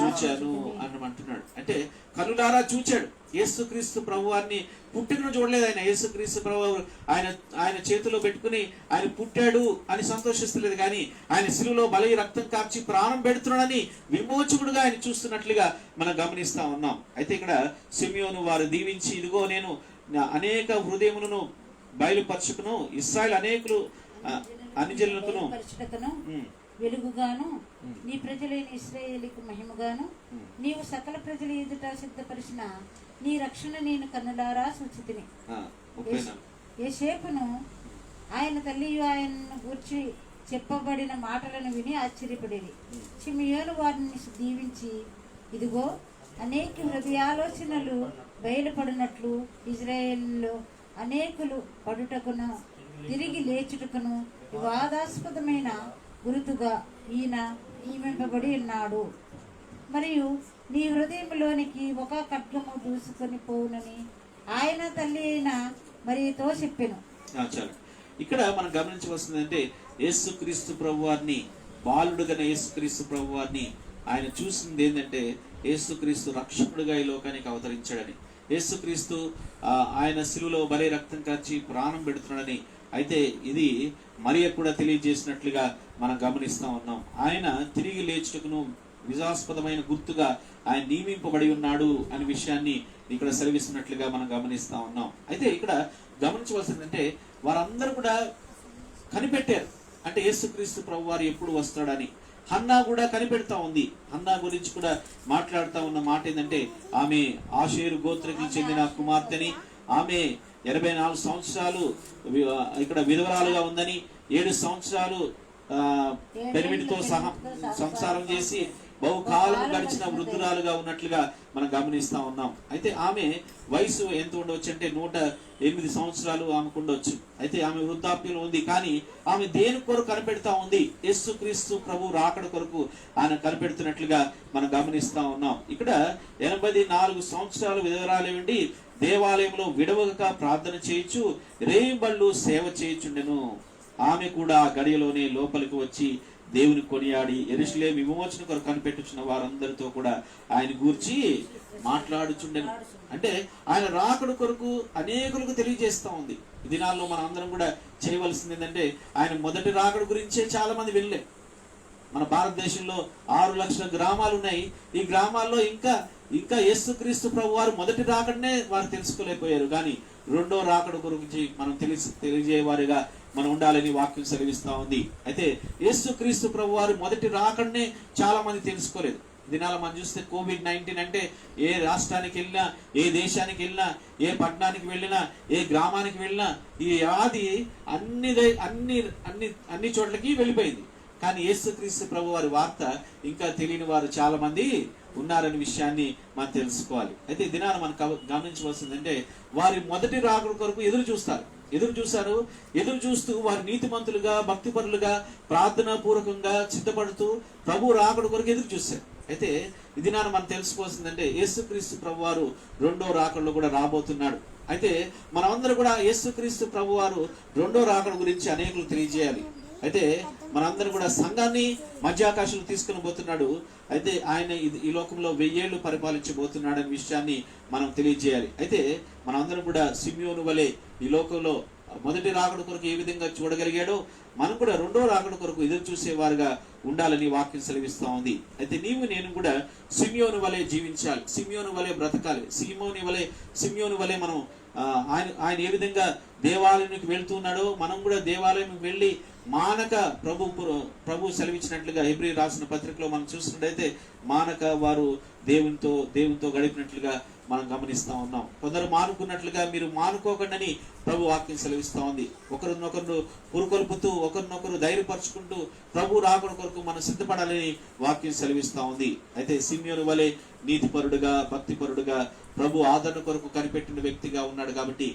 చూచాను అని అంటున్నాడు. అంటే కనులారా చూచాడు. యేసుక్రీస్తు ప్రభువారిని పుట్టిన చూడలేదు ఆయన. యేసుక్రీస్తు ప్రభు ఆయన చేతిలో పెట్టుకుని ఆయన పుట్టాడు అని సంతోషిస్తలేదు, కానీ ఆయన శిలువలో బలి రక్తం కార్చి ప్రాణం పెడుతున్నాడని విమోచకుడుగా ఆయన చూస్తున్నట్లుగా మనం గమనిస్తా ఉన్నాం. అయితే ఇక్కడ సిమియోను వారు దీవించి, ఇదిగో నేను అనేక హృదయములను బయలుపరచుకును, ఇశ్రాయేలు అనేకులు అన్ని జనులకును వెలుగుగాను, నీ ప్రజలైన ఇశ్రాయేలుకు మహిమగాను, నీవు సకల ప్రజల ఎదుట సిద్ధపరిచిన నీ రక్షణ నేను కన్నులారా సూచితిని. యేసేపును ఆయన తల్లి ఆయనను గూర్చి చెప్పబడిన మాటలను విని ఆశ్చర్యపడేది. సిమియోను వారిని దీవించి, ఇదిగో అనేక హృదయాలోచనలు బయలుపడినట్లు ఇజ్రాయేలులో అనేకులు పడుటకును తిరిగి లేచుటకును వివాదాస్పదమైన గురుతుగా ఈయన నియమింపబడి ఉన్నాడు. మరియు నీ హృదయంలోనికి ఒక ఖడ్గము దూసుకొని పోవునని ఆయన తల్లి అయిన మరియతో చెప్పెను. ఇక్కడ మనం గమనించవలసిందంటే యేసుక్రీస్తు ప్రభువారిని, బాలుడుగా యేసుక్రీస్తు ప్రభువారిని ఆయన చూసింది ఏంటంటే యేసుక్రీస్తు రక్షకుడుగా ఈ లోకానికి అవతరించాడని, యేసుక్రీస్తు ఆయన శిలువలో బలి రక్తం కార్చి ప్రాణం పెడుతున్నాడని. అయితే ఇది మరియ కూడా తెలియజేసినట్లుగా మనం గమనిస్తా ఉన్నాం. ఆయన తిరిగి లేచుటకును విజాస్పదమైన గుర్తుగా ఆయన నియమింపబడి ఉన్నాడు అనే విషయాన్ని ఇక్కడ సెలవిస్తున్నట్లుగా మనం గమనిస్తా ఉన్నాం. అయితే ఇక్కడ గమనించవలసిందంటే వారందరూ కూడా కనిపెట్టారు, అంటే యేసుక్రీస్తు ప్రభువారు ఎప్పుడు వస్తాడని. హన్నా కూడా కనిపెడతా ఉంది. హన్నా గురించి కూడా మాట్లాడుతూ ఉన్న మాట ఏంటంటే, ఆమె ఆషేరు గోత్రకి చెందిన కుమార్తెని, ఆమె 84 సంవత్సరాలు ఇక్కడ విధవరాలుగా ఉందని, 7 సంవత్సరాలు పెనిమిటితో సహా సంసారం చేసి బహుకాలం గడిచిన వృద్ధురాలుగా ఉన్నట్లుగా మనం గమనిస్తా ఉన్నాం. అయితే ఆమె వయసు ఎంత ఉండవచ్చు అంటే 108 సంవత్సరాలు ఆమెకు ఉండొచ్చు. అయితే ఆమె వృద్ధాప్యంలో ఉంది, కానీ ఆమె దేని కొరకు కనిపెడతా ఉంది? యేసుక్రీస్తు ప్రభు రాకడ కొరకు ఆయన కనిపెడుతున్నట్లుగా మనం గమనిస్తా ఉన్నాం. ఇక్కడ 84 సంవత్సరాలు విధవరాలు ఉండి దేవాలయంలో విడవక ప్రార్థన చేయొచ్చు, రేయింబళ్ళు సేవ చేయుచుండెను. ఆమె కూడా గడియలోనే లోపలికి వచ్చి దేవుని కొనియాడి యెరూషలేము విమోచన కొరకు కనిపెట్టుచున్న వారందరితో కూడా ఆయన గూర్చి మాట్లాడుచుండెను. అంటే ఆయన రాకడ కొరకు అనేకులకు తెలియజేస్తా ఉంది. ఈ దినాల్లో మనం అందరం కూడా చేయవలసింది ఏంటంటే, ఆయన మొదటి రాకడ గురించే చాలా మంది వెళ్ళే. మన భారతదేశంలో 6 లక్షల గ్రామాలు ఉన్నాయి. ఈ గ్రామాల్లో ఇంకా యేసుక్రీస్తు ప్రభు వారు మొదటి రాకడనే వారు తెలుసుకోలేకపోయారు, కానీ రెండో రాకడ గురించి మనం తెలియజేయవారిగా మనం ఉండాలని వాక్యం సెలవిస్తా ఉంది. అయితే యేసుక్రీస్తు ప్రభు వారు మొదటి రాకడనే చాలా మంది తెలుసుకోలేదు. దినాల మనం చూస్తే COVID-19 అంటే ఏ రాష్ట్రానికి వెళ్ళినా, ఏ దేశానికి వెళ్ళినా, ఏ పట్టణానికి వెళ్ళినా, ఏ గ్రామానికి వెళ్ళినా ఈ వ్యాధి అన్ని చోట్లకి వెళ్ళిపోయింది. కానీ యేసుక్రీస్తు ప్రభు వారి వార్త ఇంకా తెలియని వారు చాలా మంది ఉన్నారనే విషయాన్ని మనం తెలుసుకోవాలి. అయితే ఈ దినాన్ని మనం గమనించవలసిందంటే, వారి మొదటి రాకడ కొరకు ఎదురు చూస్తూ వారి నీతిమంతులుగా, భక్తిపరులుగా, ప్రార్థనా పూర్వకంగా సిద్ధపడుతూ ప్రభు రాకడ కొరకు ఎదురు చూశారు. అయితే ఈ దినాన్ని మనం తెలుసుకోవాల్సిందంటే, యేసుక్రీస్తు ప్రభు వారు రెండో రాకడలో కూడా రాబోతున్నాడు. అయితే మనమందరూ కూడా యేసుక్రీస్తు ప్రభు వారు రెండో రాకడ గురించి అనేకులు తెలియజేయాలి. అయితే మనందరం కూడా సంఘాన్ని మధ్యాకాశంలో తీసుకుని పోతున్నాడు. అయితే ఆయన ఈ లోకంలో 1000 ఏళ్ళు పరిపాలించబోతున్నాడు అనే విషయాన్ని మనం తెలియజేయాలి. అయితే మనందరం కూడా సిమియోను వలె ఈ లోకంలో మొదటి రాకడ కొరకు ఏ విధంగా చూడగలిగాడో మనం కూడా రెండో రాకడ కొరకు ఎదురు చూసేవారుగా ఉండాలని వాక్యం సెలవిస్తా ఉంది. అయితే నేను కూడా సిమియోను వలె జీవించాలి, సిమియోను వలె బ్రతకాలి, సిమియోను వలె మనం ఆయన ఏ విధంగా దేవాలయానికి వెళ్తున్నాడో మనం కూడా దేవాలయానికి వెళ్ళి మానక ప్రభు సెలవిచ్చినట్లుగా హెబ్రీ రాసిన పత్రికలో మనం చూసినట్టయితే మానక వారు దేవునితో గడిపినట్లుగా మనం గమనిస్తా ఉన్నాం. కొందరు మానుకున్నట్లుగా మీరు మానుకోకండి ప్రభు వాక్యం సెలవిస్తా ఉంది. ఒకరినొకరు పురుకొల్పుతూ ఒకరినొకరు ధైర్యపరచుకుంటూ ప్రభు రాకడ కొరకు మనం సిద్ధపడాలని వాక్యం సెలవిస్తా ఉంది. అయితే సిమియోను వలె నీతిపరుడుగా భక్తిపరుడుగా ప్రభు ఆదరణ కొరకు కనిపెట్టిన వ్యక్తిగా ఉన్నాడు. కాబట్టి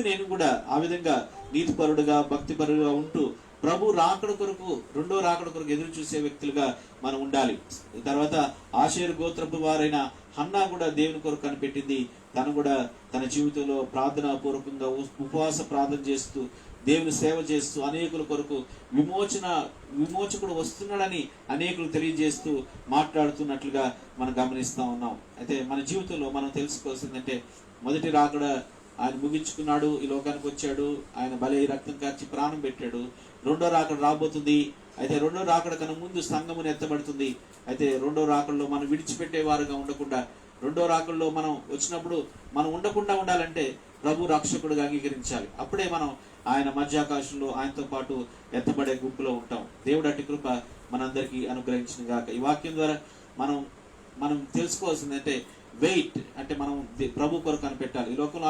నేను కూడా ఆ విధంగా నీతిపరుడుగా భక్తిపరుడుగా ఉంటూ ప్రభు రాకడ కొరకు రెండో రాకడ కొరకు ఎదురు చూసే వ్యక్తులుగా మనం ఉండాలి. తర్వాత ఆషేరు గోత్రపు వారైన హన్నా కూడా దేవుని కొరకు కనిపెట్టింది. తను కూడా తన జీవితంలో ప్రార్థనా పూర్వకంగా ఉపవాస ప్రార్థన చేస్తూ దేవుని సేవ చేస్తూ అనేకుల కొరకు విమోచకుడు వస్తున్నాడని అనేకులు తెలియజేస్తూ మాట్లాడుతున్నట్లుగా మనం గమనిస్తా ఉన్నాం. అయితే మన జీవితంలో మనం తెలుసుకోవాల్సిందంటే మొదటి రాకడ ఆయన ముగించుకున్నాడు, ఈ లోకానికి వచ్చాడు, ఆయన బలి రక్తం కార్చి ప్రాణం పెట్టాడు. రెండో రాకడ రాబోతుంది. అయితే రెండో రాకడ కన్నా ముందు సంఘమును ఎత్తబడుతుంది. అయితే రెండో రాకడలో మనం విడిచిపెట్టే వారుగా ఉండకుండా, రెండో రాకడలో మనం వచ్చినప్పుడు మనం ఉండకుండా ఉండాలంటే ప్రభు రక్షకుడుగా అంగీకరించాలి. అప్పుడే మనం ఆయన మధ్యాకాశంలో ఆయనతో పాటు ఎత్తబడే గుంపులో ఉంటాం. దేవుడు అట్టి కృప మనందరికీ అనుగ్రహించిన గాక. ఈ వాక్యం ద్వారా మనం తెలుసుకోవాల్సిందంటే వెయిట్ అంటే మనం ప్రభు కొరకు కనిపెట్టాలి. ఈ లోకంలో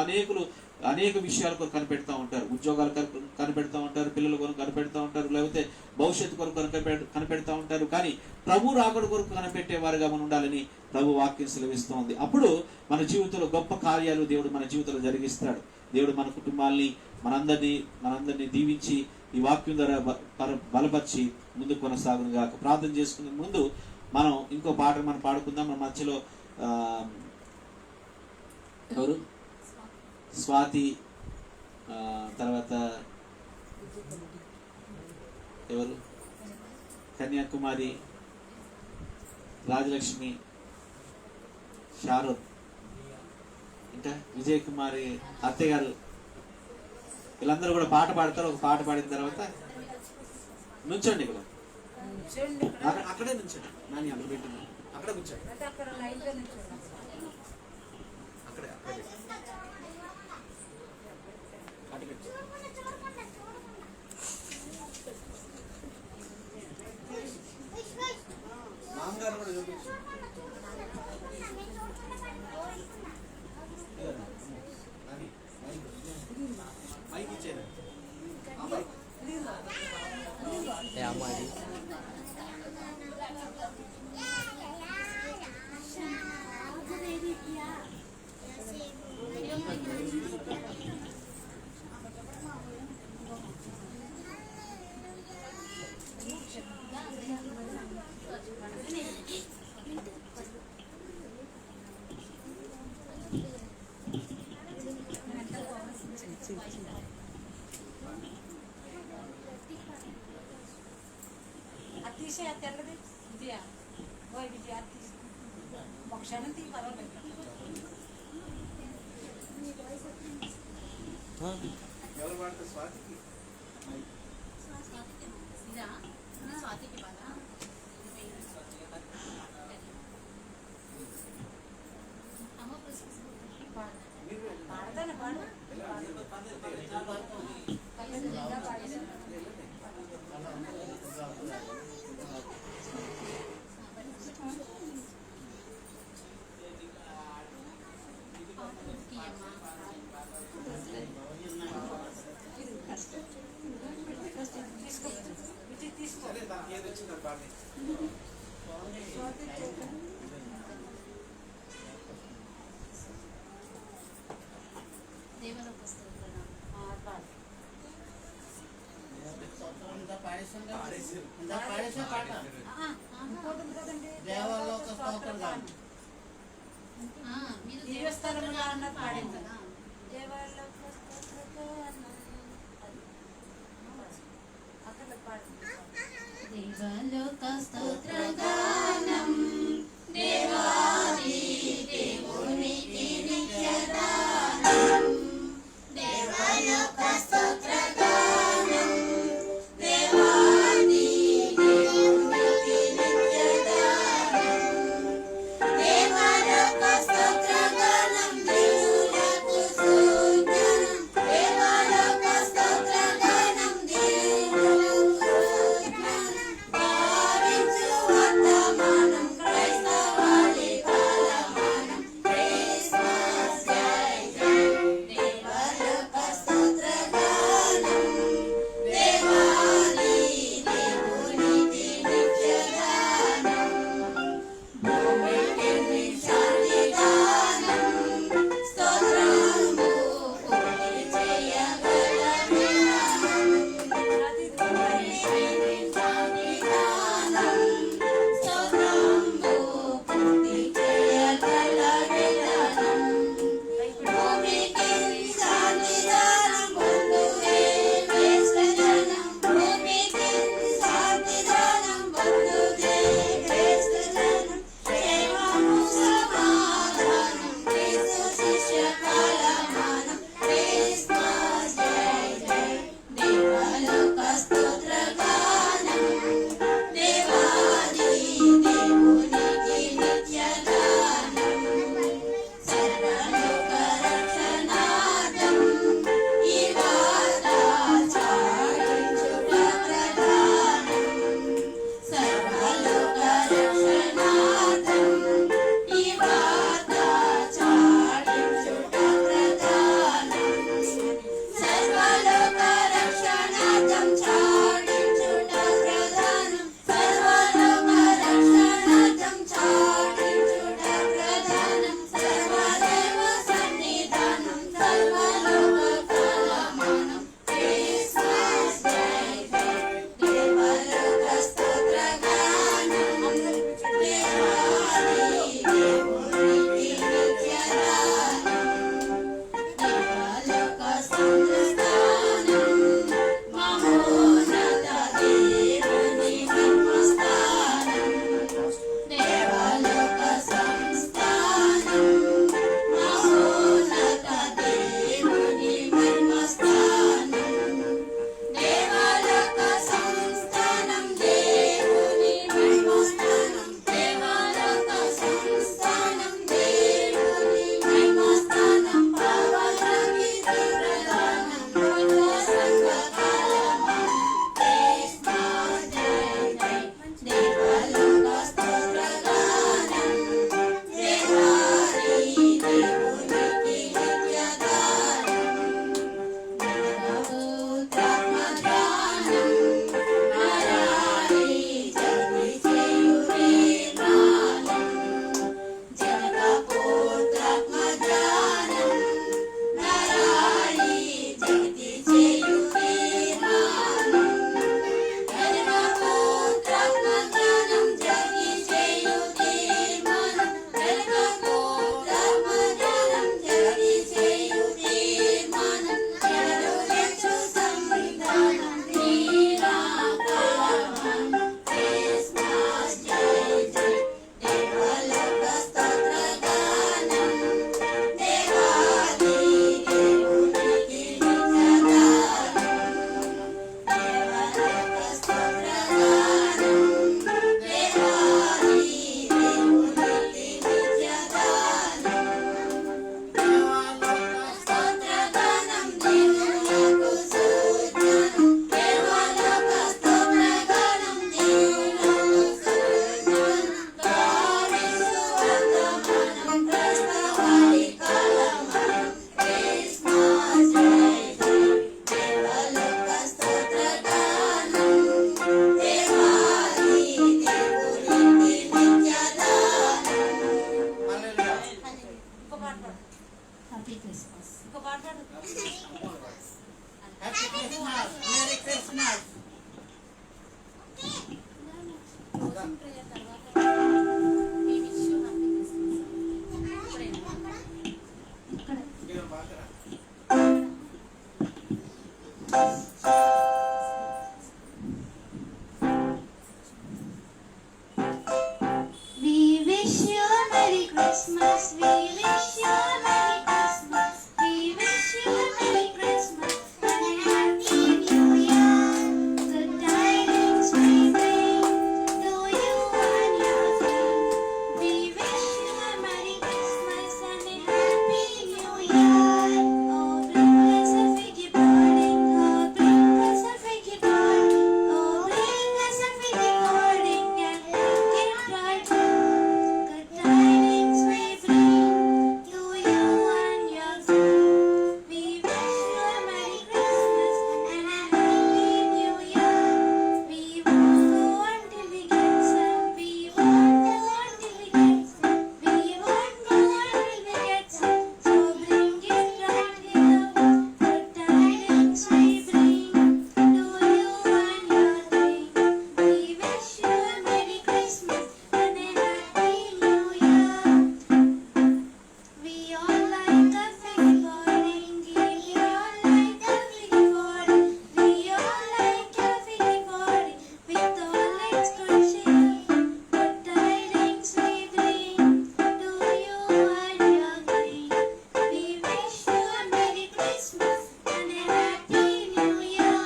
అనేక విషయాల కొరకు కనిపెడతా ఉంటారు. ఉద్యోగాలు కనిపెడతా ఉంటారు, పిల్లల కొరకు కనిపెడతా ఉంటారు, లేకపోతే భవిష్యత్తు కొరకు కనిపెడతా ఉంటారు. కానీ ప్రభు రాకడ కొరకు కనిపెట్టే వారుగా మనం ఉండాలని ప్రభు వాక్యం సెలవిస్తూ ఉంది. అప్పుడు మన జీవితంలో గొప్ప కార్యాలు దేవుడు మన జీవితంలో జరిగిస్తాడు. దేవుడు మన కుటుంబాల్ని మనందరినీ దీవించి ఈ వాక్యం ద్వారా బలపరిచి ముందు కొనసాగును గాక. ప్రార్థన చేసుకునే ముందు మనం ఇంకో పాట మనం పాడుకుందాం. మన మధ్యలో ఎవరు స్వాతి, తర్వాత ఎవరు కన్యాకుమారి, రాజలక్ష్మి, షారూక్, ఇంకా విజయ్ కుమారి అత్తయ్య గారు, వీళ్ళందరూ కూడా పాట పాడతారు. ఒక పాట పాడిన తర్వాత నుంచండి ఇక్కడ, అక్కడే నుంచండి. నాని అక్కడ పెట్టిన అక్కడే కూర్చోండి. అక్కడే మామగారు కూడా చూపించు. మైక్ ఇచ్చేది అతిశయ తెల్లది విజయ విజయ ఒక క్షణం తీ పర్వాలేదు. ఎవరు పాడతారు? స్వాతికి స్వాతికి బాగా పాడతాను పాడు దేవాలోక స్తోత్రం మీరు దేవస్థానంలో అన్నది పాడింది కదా. దేవలోక స్తోత్రగానం దేవాది దేవునికి నిత్యదానం దేవలోక స్తోత్రగానం దేవాది దేవునికి నిత్యదానం దేవలోక స్తోత్రగానం దేవులకు స్తోత్రం దేవలోక స్తోత్రగానం దేవులకు బెనిడిక్షన్ ప్రేయర్ తర్వాత we wish you happy Christmas. We wish you a Merry Christmas. We wish you a Merry Christmas. We wish you a Merry Christmas and a Happy New Year. Good tidings we bring to you and your king. We wish you a Merry Christmas and a Happy New Year. Oh, bring us a figgy pudding. Oh, bring us a figgy pudding. Oh, bring us a figgy pudding and make it right. Good tidings we bring to you and your king. We wish you a Merry Christmas and a Happy New Year. We won't go until we get some. We won't go until we get some. We won't go until we get some. So bring it right here. Good tidings we bring to you and your king. We wish you a Merry Christmas and a Happy New Year. We all like a figgy pudding. We all like a figgy pudding. We all like a figgy pudding with all its good cheer. Good tidings we bring to you and your king. We wish you a Merry Christmas and a Happy New Year.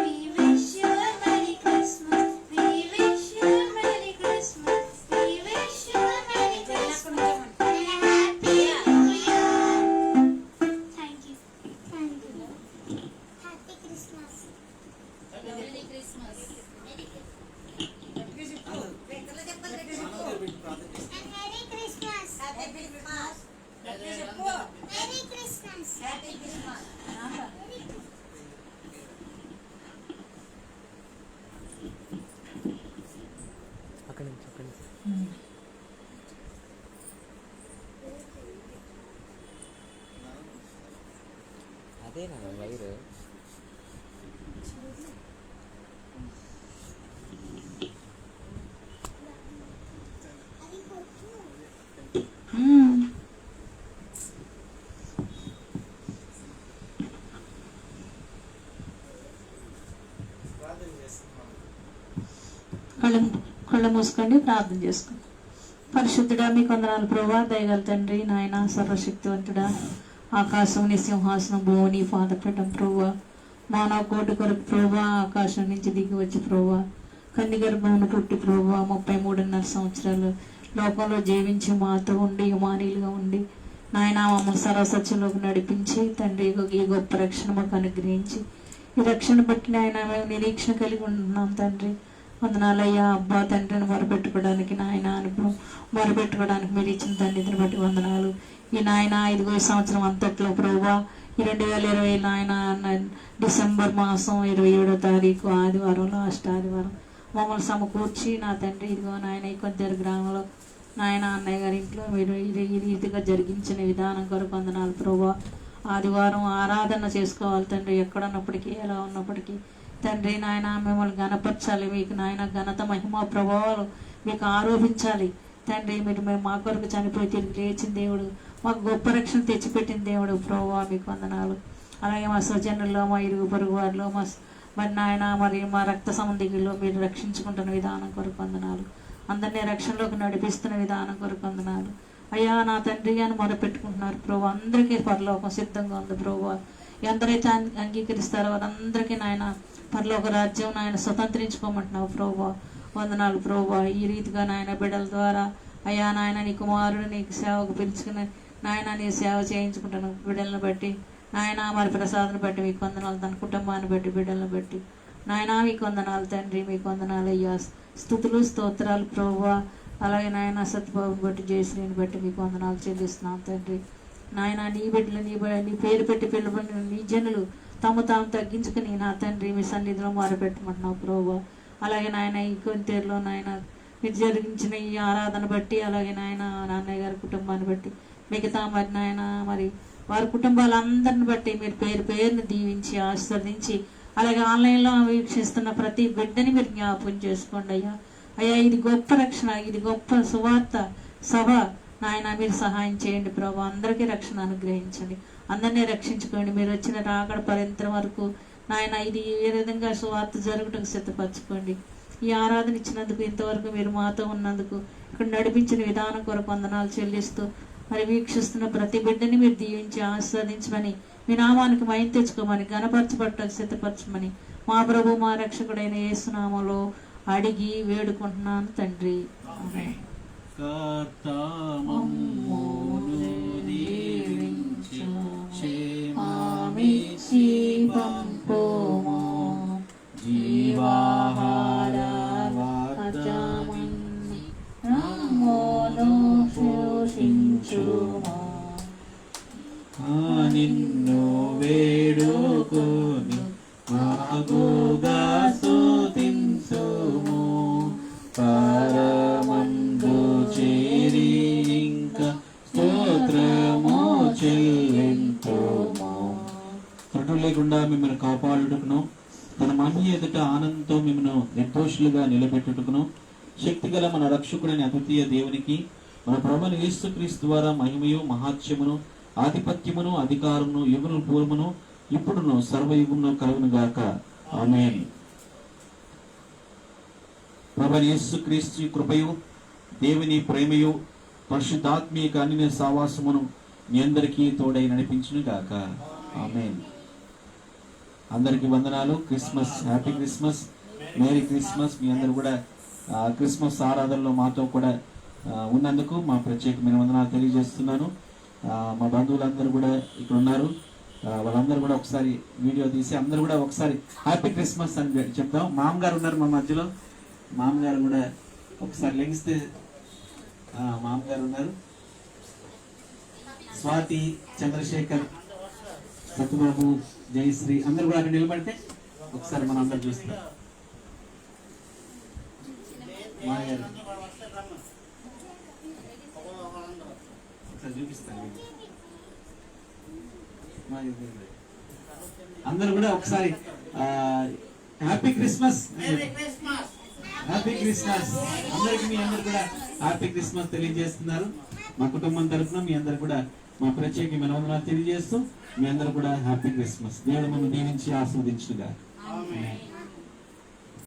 We wish you a Merry Christmas. We wish you a Merry Christmas. We wish you a Merry Christmas and a Happy New Year. Thank you. Thank you. Happy Christmas. Merry Christmas. And Merry Christmas. Merry Christmas. అదేనా wire కళ్ళు మూసుకోండి, ప్రార్థన చేసుకోండి. పరిశుద్ధుడా మీకు వందనాలు ప్రభా, దయగల తండ్రి నాయన సర్వశక్తివంతుడా, ఆకాశం నీ సింహాసనం, భూమి నీ పాదపీఠం ప్రభా, మానవ కోటి కొరకు ప్రభా, ఆకాశం నుంచి దిగి వచ్చి ప్రభా, కన్య గర్భమును పుట్టి ప్రభా 33.5 సంవత్సరాలు లోకంలో జీవించి మాతో ఉండి యుమానీలుగా ఉండి నాయన మమ్మల్ని సర్వసత్యంలోకి నడిపించి తండ్రి ఈ గొప్ప రక్షణ మాకు అనుగ్రహించి ఈ రక్షణ బట్టి నాయన మేము నిరీక్షణ కలిగి ఉంటున్నాం తండ్రి. వందనాలయ్యా అబ్బా తండ్రిని మొరపెట్టుకోవడానికి నాయన అనుభవం మొరపెట్టుకోవడానికి మీరు ఇచ్చిన తండ్రిని బట్టి వందనాలు. ఈ నాయన 5వ సంవత్సరం అంతట్లో ప్రభా ఈ 2020 నాయన డిసెంబర్ మాసం 27వ తారీఖు ఆదివారం, లాస్ట్ ఆదివారం మమ్మల్ని సమకూర్చి నా తండ్రి ఇదిగో నాయన ఈ కొద్దిరు గ్రామంలో నాయన అన్నయ్య గారి ఇంట్లో మీరు ఈ రీతిగా జరిగించిన విధానం కొరకు వందనాలు ప్రభా. ఆదివారం ఆరాధన చేసుకోవాలి తండ్రి, ఎక్కడున్నప్పటికీ ఎలా ఉన్నప్పటికీ తండ్రి నాయన మిమ్మల్ని గణపరచాలి. మీకు నాయన ఘనత మహిమ ప్రభావాలు మీకు ఆరోపించాలి తండ్రి. మేము మా కొరకు చనిపోయి తిరిగి లేచిన దేవుడు, మాకు గొప్ప రక్షణ తెచ్చిపెట్టిన దేవుడు ప్రభా, మీకు వందనాలు. అలాగే మా స్వజనుల్లో మా ఇరుగు పొరుగు వారిలో మరి నాయన మరి మా రక్త సంబంధికుల్లో మీరు రక్షించుకుంటున్న విధానం కొరకు వందనాలు. అందరినీ రక్షణలోకి నడిపిస్తున్న విధానం కొరకు వందనాలు. అయ్యా నా తండ్రి అని మొదలుపెట్టుకుంటున్నారు ప్రభా, అందరికీ పరలోకం సిద్ధంగా ఉంది ప్రభా. ఎందరైతే అంగీకరిస్తారో వారందరికీ నాయన పరలోక రాజ్యం నాయన స్వతంత్రించుకోమంటున్నావు ప్రభా, వందనాలు ప్రభా. ఈ రీతిగా నాయన బిడ్డల ద్వారా అయ్యా నాయన నీ కుమారుడు నీకు సేవకు పిలుచుకుని నాయన నీ సేవ చేయించుకుంటాను బిడ్డలను బట్టి నాయన మరి ప్రసాదం బట్టి మీకు వందనాలు, తన కుటుంబాన్ని బట్టి బిడ్డలను బట్టి నాయన మీకు వందనాలు తండ్రి, మీకు వందనాలు అయ్యా. స్థుతులు స్తోత్రాలు ప్రభువా. అలాగే నాయన సత్యబాబుని బట్టి జయశ్రీని బట్టి మీకు వందనాలు చెల్లిస్తున్నాం తండ్రి. నాయన నీ బిడ్డలు నీ పేరు పెట్టి పిలువని నీ జనులు తాము తగ్గించుకుని నా తండ్రి మీ సన్నిధిలో మొరపెట్టమంటున్నావు ప్రభువా. అలాగే నాయన ఈ కొంతేరులో నాయన మీరు జరిగించిన ఈ ఆరాధన బట్టి అలాగే నాయన నాన్నయ్య గారి కుటుంబాన్ని బట్టి మిగతా మరి నాయన మరి వారి కుటుంబాలందరిని బట్టి మీరు పేరును దీవించి ఆశీర్వదించి అలాగే ఆన్లైన్లో వీక్షిస్తున్న ప్రతి బిడ్డని మీరు జ్ఞాపకం చేసుకోండి అయ్యా. అయ్యా ఇది గొప్ప రక్షణ, ఇది గొప్ప సువార్త సభ. నాయన మీరు సహాయం చేయండి ప్రభా, అందరికీ రక్షణ అనుగ్రహించండి, అందరినీ రక్షించుకోండి. మీరు వచ్చిన రాకడ పర్యంతం వరకు నాయన ఇది ఏ విధంగా సువార్త జరుగుటకు సిద్ధపరచుకోండి. ఈ ఆరాధన ఇచ్చినందుకు, ఇంతవరకు మీరు మాతో ఉన్నందుకు, ఇక్కడ నడిపించిన విధానం కొరకు వందనాలు చెల్లిస్తూ, మరి వీక్షిస్తున్న ప్రతి బిడ్డని మీరు దీవించి ఆస్వాదించమని, మీ నామానికి మహిమ తెచ్చుకోమని, ఘనపరచబట్టకు సిద్ధపరచమని మా ప్రభు మా రక్షకుడైన యేసునామములో అడిగి వేడుకుంటున్నాను తండ్రి. ఆమేన్. నిన్ను వేడుకొని మాగుగా స్తుతింతుము, పరమందు చేరి ఇంకా స్తోత్రము చెల్లింతుము. త్రుటి లేకుండా మిమ్మల్ని కాపాడుటకును, తన మహిమ ఎదుట ఆనందంతో మిమ్మల్ని నిర్దోషులుగా నిలబెట్టుటకును శక్తిగల మన రక్షకుడైన అద్వితీయ దేవునికి మన ప్రభువైన యేసుక్రీస్తు ద్వారా మహిమయు మహాత్యమును ఆధిపత్యమును అధికారమును యుగను పూర్వమును ఇప్పుడును సర్వయుగమును కలుగును గాక. ఆమేన్. ప్రభువైన యేసుక్రీస్తు కృపయు దేవుని ప్రేమయు పరిశుద్ధాత్మీయ అన్య సావాసమును మీ అందరికీ తోడై నడిపించును గాక. ఆమేన్. అందరికీ వందనాలు. Christmas, happy Christmas, merry Christmas. మీ అందరూ కూడా క్రిస్మస్ ఆరాధనలో మాతో కూడా ఉన్నందుకు మా ప్రత్యేకమైన వందనాలు తెలియజేస్తున్నాను. మా బంధువులందరూ కూడా ఇక్కడ ఉన్నారు, వాళ్ళందరూ కూడా ఒకసారి వీడియో తీసి అందరూ కూడా ఒకసారి హ్యాపీ క్రిస్మస్ అని చెప్తాం. మామగారు ఉన్నారు మా మధ్యలో, మామగారు కూడా ఒకసారి లెగిస్తే, మామగారు ఉన్నారు, స్వాతి, చంద్రశేఖర్, సత్యబాబు, జయశ్రీ అందరూ కూడా అక్కడ నిలబడితే ఒకసారి మనం అందరు చూస్తాం. మామగారు చూపిస్తాను. అందరూ కూడా ఒకసారి హ్యాపీ క్రిస్మస్, హ్యాపీ క్రిస్మస్. అందరికి మీ అందరు కూడా హ్యాపీ క్రిస్మస్ తెలియజేస్తున్నారు. మా కుటుంబం తరఫున మీ అందరు కూడా మా ప్రత్యేకమైన వందనాలు తెలియజేస్తూ మీ అందరూ కూడా హ్యాపీ క్రిస్మస్. దేవుడు మనం దీవించి ఆస్వాదించుగా.